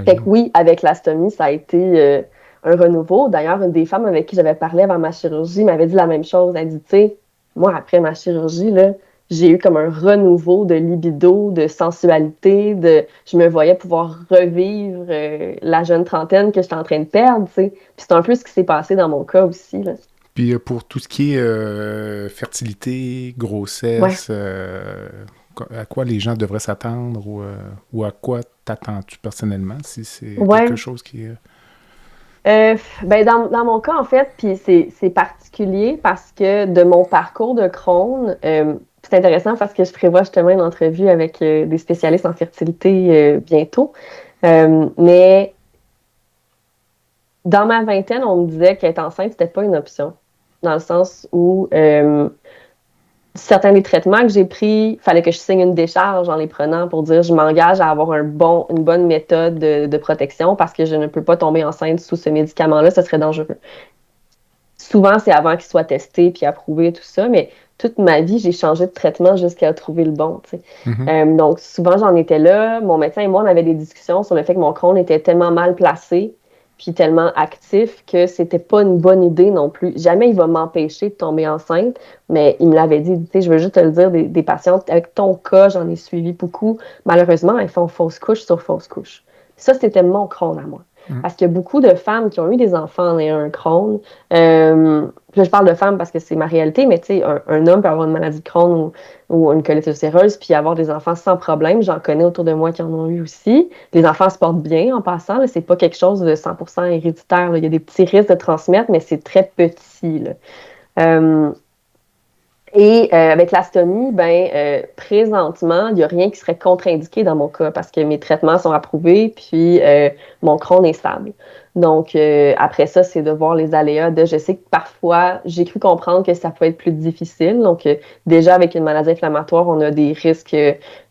Fait que oui, avec l'astomie, ça a été un renouveau. D'ailleurs, une des femmes avec qui j'avais parlé avant ma chirurgie m'avait dit la même chose. Elle dit, tu sais, moi, après ma chirurgie, là, j'ai eu comme un renouveau de libido, de sensualité, je me voyais pouvoir revivre la jeune trentaine que j'étais en train de perdre, tu sais. Puis c'est un peu ce qui s'est passé dans mon cas aussi, là. Puis pour tout ce qui est fertilité, grossesse, à quoi les gens devraient s'attendre ou à quoi t'attends-tu personnellement, si c'est quelque chose qui est... Ben dans mon cas, en fait, puis c'est particulier parce que de mon parcours de Crohn, c'est intéressant parce que je prévois justement une entrevue avec des spécialistes en fertilité bientôt. Mais dans ma vingtaine, on me disait qu'être enceinte, c'était pas une option. Dans le sens où certains des traitements que j'ai pris, il fallait que je signe une décharge en les prenant pour dire je m'engage à avoir une bonne méthode de protection parce que je ne peux pas tomber enceinte sous ce médicament-là, ce serait dangereux. Souvent, c'est avant qu'il soit testé puis approuvé, tout ça, mais toute ma vie, j'ai changé de traitement jusqu'à trouver le bon. Donc, souvent, j'en étais là. Mon médecin et moi, on avait des discussions sur le fait que mon Crohn était tellement mal placé puis tellement actif que c'était pas une bonne idée non plus. Jamais il va m'empêcher de tomber enceinte, mais il me l'avait dit, tu sais, je veux juste te le dire, des patientes, avec ton cas, j'en ai suivi beaucoup. Malheureusement, elles font fausse couche sur fausse couche. Ça, c'était mon Crohn à moi. Parce qu'il y a beaucoup de femmes qui ont eu des enfants en ayant un Crohn. Là, je parle de femmes parce que c'est ma réalité, mais tu sais, un homme peut avoir une maladie de Crohn ou une colite ulcéreuse puis avoir des enfants sans problème. J'en connais autour de moi qui en ont eu aussi. Les enfants se portent bien en passant. Là, c'est pas quelque chose de 100% héréditaire. Là. Il y a des petits risques de transmettre, mais c'est très petit. Là. Et avec l'astomie, présentement, il n'y a rien qui serait contre-indiqué dans mon cas parce que mes traitements sont approuvés, puis mon Crohn est stable. Donc, après ça, c'est de voir les aléas je sais que parfois, j'ai cru comprendre que ça peut être plus difficile. Donc, déjà, avec une maladie inflammatoire, on a des risques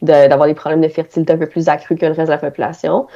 d'avoir des problèmes de fertilité un peu plus accrus que le reste de la population.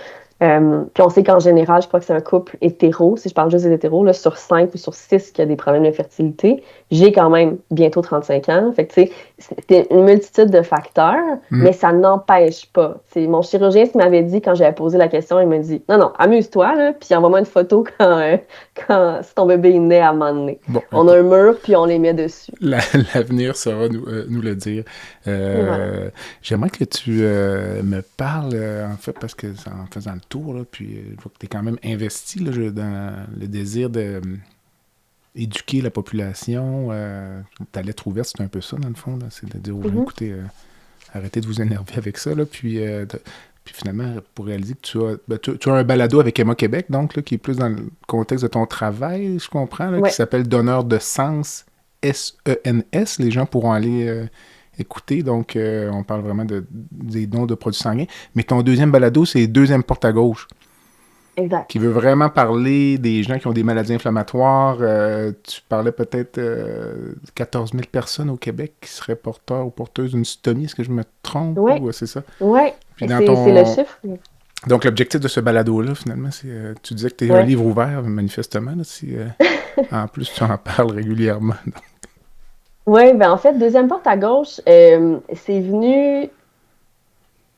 Puis on sait qu'en général, je crois que c'est un couple hétéro, si je parle juste des hétéros, là, sur 5 ou sur 6 qui a des problèmes de fertilité. J'ai quand même bientôt 35 ans. Fait que, tu sais, c'était une multitude de facteurs, mais ça n'empêche pas. T'sais, mon chirurgien, ce qu'il m'avait dit quand j'avais posé la question, il m'a dit « Non, non, amuse-toi, là, puis envoie-moi une photo si ton bébé est né à un moment donné. Bon, on a un mur, puis on les met dessus. » L'avenir saura nous le dire. Voilà. J'aimerais que tu me parles, en fait, parce que en faisant le tour, là, puis je vois que tu es quand même investi là, dans le désir de éduquer la population. Ta lettre ouverte, c'est un peu ça, dans le fond. Là, c'est de dire aux gens, écoutez, arrêtez de vous énerver avec ça. Là, puis finalement, pour réaliser que tu as un balado avec Emma Québec, donc, là, qui est plus dans le contexte de ton travail, je comprends, là, qui s'appelle Donneur de sens, SENS. Les gens pourront aller écouter. Donc, on parle vraiment des dons de produits sanguins. Mais ton deuxième balado, c'est Deuxième porte à gauche. Exact. Qui veut vraiment parler des gens qui ont des maladies inflammatoires. Tu parlais peut-être 14 000 personnes au Québec qui seraient porteurs ou porteuses d'une stomie. Est-ce que je me trompe? Oui. Ou, c'est ça? Oui, c'est le chiffre. Donc, l'objectif de ce balado-là, finalement, c'est... tu disais que tu es un livre ouvert, manifestement, là, si en plus tu en parles régulièrement. Oui, ben en fait, Deuxième porte à gauche, c'est venu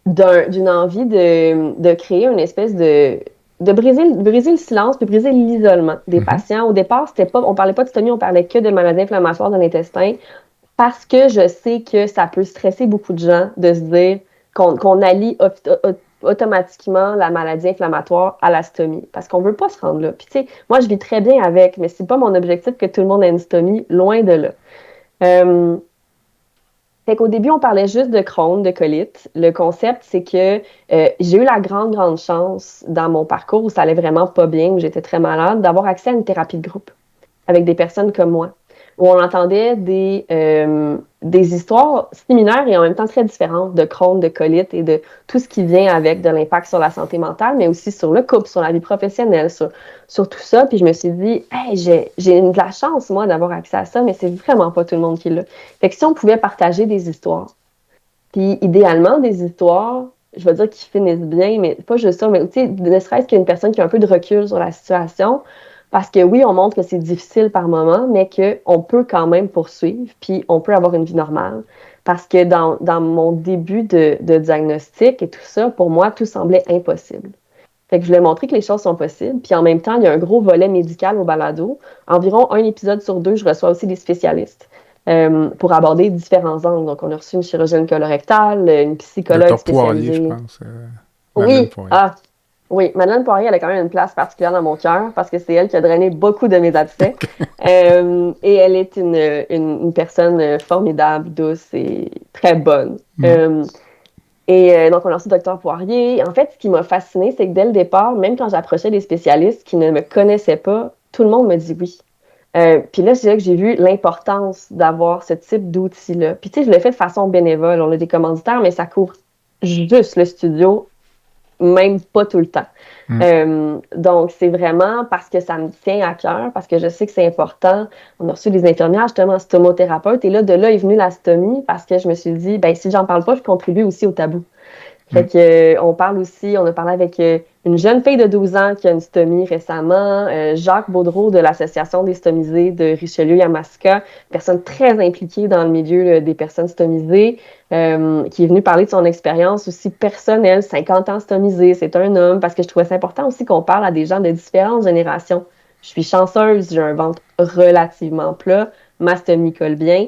d'une envie de créer une espèce de briser le silence puis briser l'isolement des patients. Au départ, on parlait pas de stomie, on parlait que de maladies inflammatoires de l'intestin parce que je sais que ça peut stresser beaucoup de gens de se dire qu'on allie automatiquement la maladie inflammatoire à la stomie parce qu'on veut pas se rendre là. Puis tu sais, moi je vis très bien avec, mais c'est pas mon objectif que tout le monde ait une stomie, loin de là. Fait qu'au début, on parlait juste de Crohn, de colite. Le concept, c'est que j'ai eu la grande chance dans mon parcours où ça allait vraiment pas bien, où j'étais très malade, d'avoir accès à une thérapie de groupe avec des personnes comme moi, où on entendait des histoires similaires et en même temps très différentes de Crohn, de colite et de tout ce qui vient avec de l'impact sur la santé mentale, mais aussi sur le couple, sur la vie professionnelle, sur tout ça. Puis je me suis dit, hey, j'ai de la chance, moi, d'avoir accès à ça, mais c'est vraiment pas tout le monde qui l'a. Fait que si on pouvait partager des histoires, puis idéalement des histoires, je veux dire qui finissent bien, mais pas juste ça, mais tu sais, ne serait-ce qu'une personne qui a un peu de recul sur la situation, parce que oui, on montre que c'est difficile par moment, mais qu'on peut quand même poursuivre, puis on peut avoir une vie normale. Parce que dans mon début de diagnostic et tout ça, pour moi, tout semblait impossible. Fait que je voulais montrer que les choses sont possibles. Puis en même temps, il y a un gros volet médical au balado. Environ un épisode sur 2, je reçois aussi des spécialistes pour aborder différents angles. Donc, on a reçu une chirurgienne colorectale, une psychologue Dr. spécialisée. Poirier, je pense. Madeleine Poirier. Oui, Madeleine Poirier, elle a quand même une place particulière dans mon cœur parce que c'est elle qui a drainé beaucoup de mes abcès. Et elle est une personne formidable, douce et très bonne. Donc, on a reçu le Dr. Poirier. En fait, ce qui m'a fascinée, c'est que dès le départ, même quand j'approchais des spécialistes qui ne me connaissaient pas, tout le monde me dit oui. Puis là, c'est là que j'ai vu l'importance d'avoir ce type d'outil-là. Puis tu sais, je le fais de façon bénévole. On a des commanditaires, mais ça couvre juste le studio, même pas tout le temps. Donc, c'est vraiment parce que ça me tient à cœur, parce que je sais que c'est important. On a reçu des infirmières, justement, stomothérapeutes. Et là, de là est venue la stomie, parce que je me suis dit, ben si j'en parle pas, je contribue aussi au tabou. Fait que, on a parlé avec une jeune fille de 12 ans qui a une stomie récemment, Jacques Baudreau de l'Association des stomisés de Richelieu-Yamaska, personne très impliquée dans le milieu des personnes stomisées, qui est venu parler de son expérience aussi personnelle, 50 ans stomisé, c'est un homme, parce que je trouvais ça important aussi qu'on parle à des gens de différentes générations. Je suis chanceuse, j'ai un ventre relativement plat, ma stomie colle bien.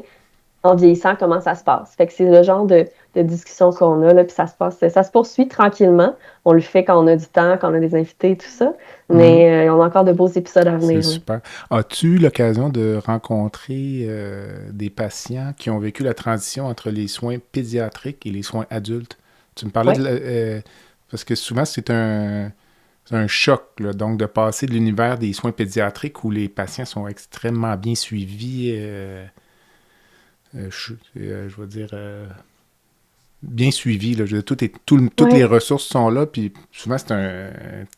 En vieillissant, comment ça se passe. Fait que c'est le genre de discussion qu'on a, là, puis ça se poursuit tranquillement. On le fait quand on a du temps, quand on a des invités et tout ça, mais on a encore de beaux épisodes à venir. C'est super. As-tu eu l'occasion de rencontrer des patients qui ont vécu la transition entre les soins pédiatriques et les soins adultes? Tu me parlais parce que souvent, c'est un choc, là, donc de passer de l'univers des soins pédiatriques où les patients sont extrêmement bien suivis, je veux dire, bien suivi. Là. Toutes les ressources sont là, puis souvent c'est un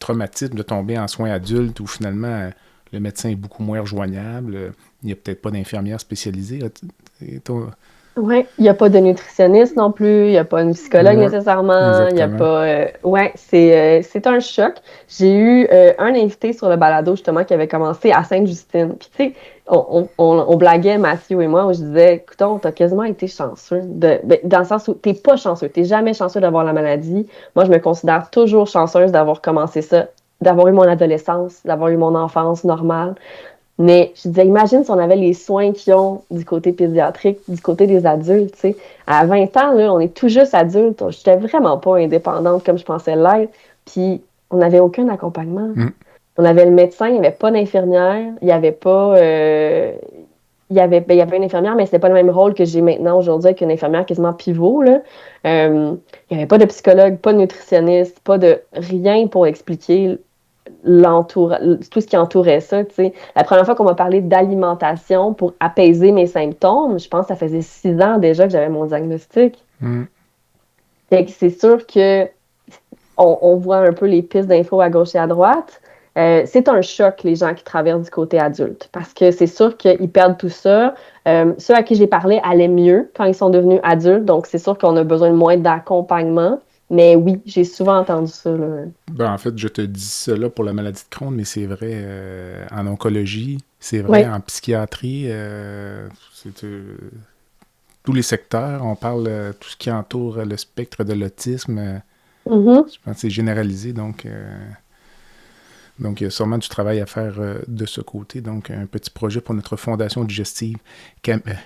traumatisme de tomber en soins adultes où finalement le médecin est beaucoup moins rejoignable. Il n'y a peut-être pas d'infirmière spécialisée. Oui, il n'y a pas de nutritionniste non plus, il n'y a pas une psychologue Ouais, nécessairement, il n'y a exactement. pas... ouais, c'est un choc. J'ai eu un invité sur le balado, justement, qui avait commencé à Sainte-Justine. Puis, tu sais, on blaguait, Mathieu et moi, où je disais, écoute, t'as quasiment été chanceux, dans le sens où t'es pas chanceux, t'es jamais chanceux d'avoir la maladie. Moi, je me considère toujours chanceuse d'avoir commencé ça, d'avoir eu mon adolescence, d'avoir eu mon enfance normale. Mais je disais, imagine si on avait les soins qu'ils ont du côté pédiatrique, du côté des adultes, tu sais. À 20 ans, là, on est tout juste adulte. J'étais vraiment pas indépendante comme je pensais l'être. Puis, on n'avait aucun accompagnement. Mm. On avait le médecin, il n'y avait pas d'infirmière, il n'y avait pas... il y avait une infirmière, mais c'était pas le même rôle que j'ai maintenant aujourd'hui avec une infirmière quasiment pivot, là. Il n'y avait pas de psychologue, pas de nutritionniste, pas de rien pour expliquer tout ce qui entourait ça, tu sais. La première fois qu'on m'a parlé d'alimentation pour apaiser mes symptômes, je pense que ça faisait 6 ans déjà que j'avais mon diagnostic. Mm. Fait que c'est sûr que on voit un peu les pistes d'infos à gauche et à droite. C'est un choc, les gens qui traversent du côté adulte, parce que c'est sûr qu'ils perdent tout ça. Ceux à qui j'ai parlé allaient mieux quand ils sont devenus adultes, donc c'est sûr qu'on a besoin de moins d'accompagnement. Mais oui, j'ai souvent entendu ça, là. Ben, en fait, je te dis cela pour la maladie de Crohn, mais c'est vrai en oncologie, c'est vrai Oui. en psychiatrie, tous les secteurs, on parle tout ce qui entoure le spectre de l'autisme, Mhm. je pense que c'est généralisé, donc il y a sûrement du travail à faire de ce côté. Donc, un petit projet pour notre fondation digestive.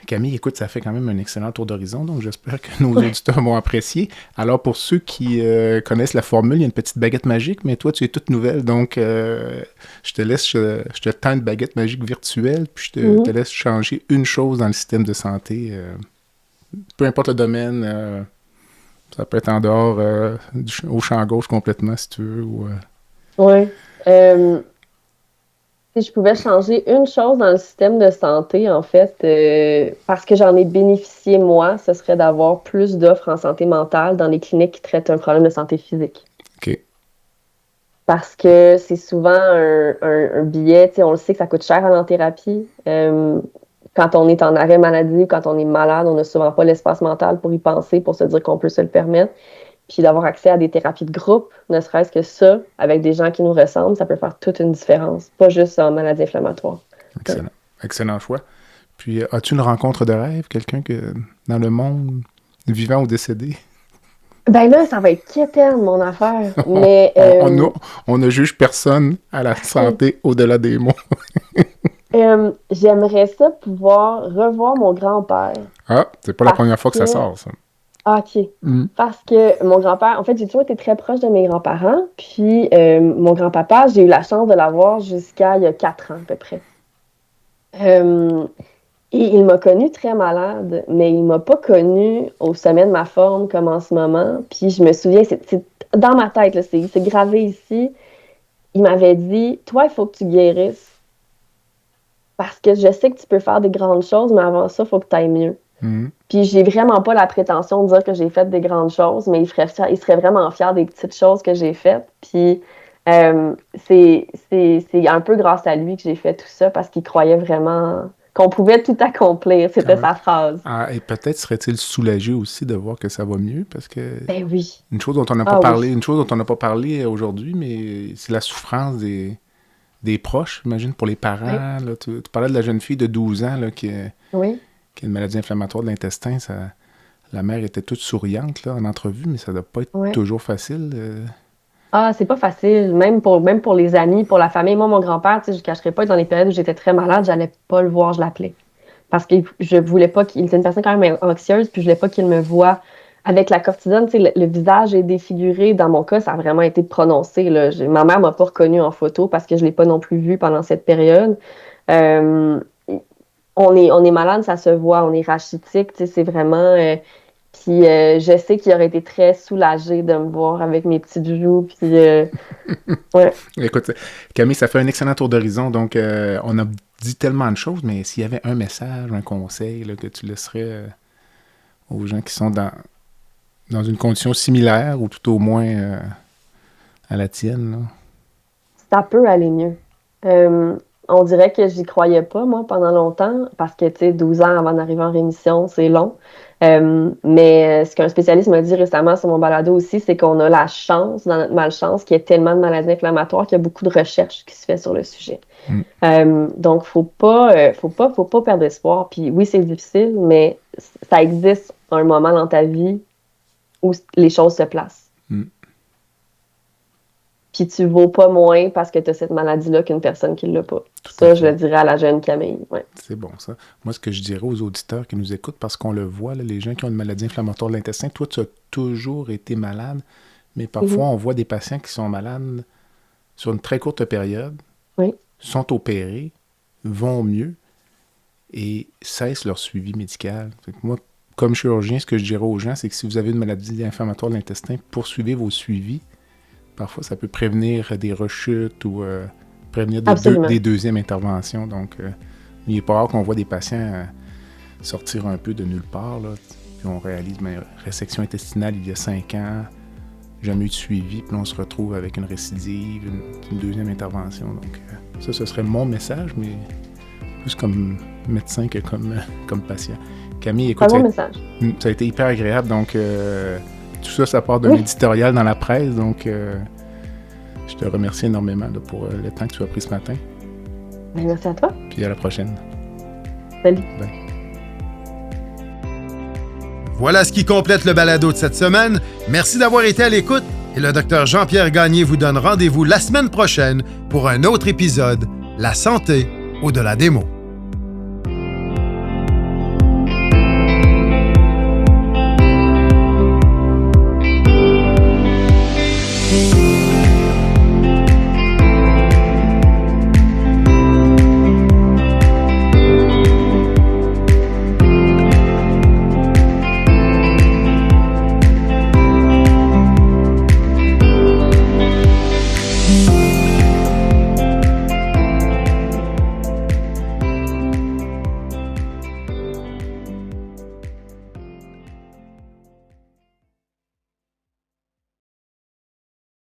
Camille, écoute, ça fait quand même un excellent tour d'horizon, donc j'espère que nos auditeurs vont apprécier. Alors, pour ceux qui connaissent la formule, il y a une petite baguette magique, mais toi, tu es toute nouvelle, donc je te tends une baguette magique virtuelle, puis je te laisse changer une chose dans le système de santé. Peu importe le domaine, ça peut être en dehors, au champ gauche complètement, si tu veux, ou... Oui. Si je pouvais changer une chose dans le système de santé, en fait, parce que j'en ai bénéficié moi, ce serait d'avoir plus d'offres en santé mentale dans les cliniques qui traitent un problème de santé physique. OK. Parce que c'est souvent un billet, tu sais, on le sait que ça coûte cher aller en thérapie. Quand on est en arrêt maladie, quand on est malade, on n'a souvent pas l'espace mental pour y penser, pour se dire qu'on peut se le permettre. Puis d'avoir accès à des thérapies de groupe, ne serait-ce que ça, avec des gens qui nous ressemblent, ça peut faire toute une différence. Pas juste en maladie inflammatoire. Excellent. Excellent choix. Puis, as-tu une rencontre de rêve? Quelqu'un que dans le monde, vivant ou décédé? Ben là, ça va être quétaine, mon affaire. Mais On ne juge personne à la santé au-delà des mots. j'aimerais ça pouvoir revoir mon grand-père. Ah, c'est pas la première fois que ça que- sort, ça. Ah, OK. Mm. Parce que mon grand-père, en fait, j'ai toujours été très proche de mes grands-parents. Puis mon grand-papa, j'ai eu la chance de l'avoir jusqu'à il y a 4 ans à peu près. Euh, et il m'a connue très malade, mais il m'a pas connue au sommet de ma forme comme en ce moment. Puis je me souviens, c'est dans ma tête, là, c'est gravé ici. Il m'avait dit, toi, il faut que tu guérisses. Parce que je sais que tu peux faire des grandes choses, mais avant ça, il faut que tu ailles mieux. Mm. Puis j'ai vraiment pas la prétention de dire que j'ai fait des grandes choses, mais il serait vraiment fier des petites choses que j'ai faites. Puis c'est un peu grâce à lui que j'ai fait tout ça, parce qu'il croyait vraiment qu'on pouvait tout accomplir. C'était sa phrase. Ah, et peut-être serait-il soulagé aussi de voir que ça va mieux, parce que Ben oui. une chose dont on n'a pas parlé, une chose dont on n'a pas parlé aujourd'hui, mais c'est la souffrance des proches, j'imagine, pour les parents. Oui. Là, tu parlais de la jeune fille de 12 ans là, qui a une maladie inflammatoire de l'intestin. La mère était toute souriante là, en entrevue, mais ça ne doit pas être toujours facile. Ah, c'est pas facile, même pour les amis, pour la famille. Moi, mon grand-père, tu sais, je ne cacherai pas, dans les périodes où j'étais très malade, j'allais pas le voir, je l'appelais. Parce que je voulais pas qu'il était une personne quand même anxieuse, puis je voulais pas qu'il me voie avec la cortisone. Tu sais, le visage est défiguré. Dans mon cas, ça a vraiment été prononcé, là. Ma mère m'a pas reconnue en photo parce que je l'ai pas non plus vue pendant cette période. On est malade, ça se voit, on est rachitique, tu sais, c'est vraiment... puis je sais qu'il aurait été très soulagé de me voir avec mes petites joues, puis ouais. Écoute, Camille, ça fait un excellent tour d'horizon, donc on a dit tellement de choses, mais s'il y avait un message, un conseil là, que tu laisserais aux gens qui sont dans une condition similaire, ou tout au moins à la tienne, là. Ça peut aller mieux. on dirait que j'y croyais pas, moi, pendant longtemps, parce que, tu sais, 12 ans avant d'arriver en rémission, c'est long. Mais ce qu'un spécialiste m'a dit récemment sur mon balado aussi, c'est qu'on a la chance, dans notre malchance, qu'il y ait tellement de maladies inflammatoires qu'il y a beaucoup de recherches qui se fait sur le sujet. Donc, faut pas perdre espoir. Puis oui, c'est difficile, mais ça existe un moment dans ta vie où les choses se placent. Puis tu vaux pas moins parce que tu as cette maladie-là qu'une personne qui l'a pas. Ça, je le dirais à la jeune Camille. Ouais. C'est bon, ça. Moi, ce que je dirais aux auditeurs qui nous écoutent, parce qu'on le voit, là, les gens qui ont une maladie inflammatoire de l'intestin, toi, tu as toujours été malade, mais parfois, on voit des patients qui sont malades sur une très courte période, sont opérés, vont mieux et cessent leur suivi médical. Fait que moi, comme chirurgien, ce que je dirais aux gens, c'est que si vous avez une maladie inflammatoire de l'intestin, poursuivez vos suivis. Parfois, ça peut prévenir des rechutes ou prévenir des deuxièmes interventions. Donc, il n'est pas rare qu'on voit des patients sortir un peu de nulle part. Là, puis on réalise une résection intestinale il y a 5 ans, jamais eu de suivi, puis on se retrouve avec une récidive, une deuxième intervention. Donc, ça, ce serait mon message, mais plus comme médecin que comme patient. Camille, écoute, message. Ça a été hyper agréable. Donc, tout ça, ça part d'un éditorial dans la presse. Donc, je te remercie énormément là, pour le temps que tu as pris ce matin. Bien, merci à toi. Puis à la prochaine. Salut. Bye. Voilà ce qui complète le balado de cette semaine. Merci d'avoir été à l'écoute et le Dr Jean-Pierre Gagné vous donne rendez-vous la semaine prochaine pour un autre épisode, La santé au-delà des mots.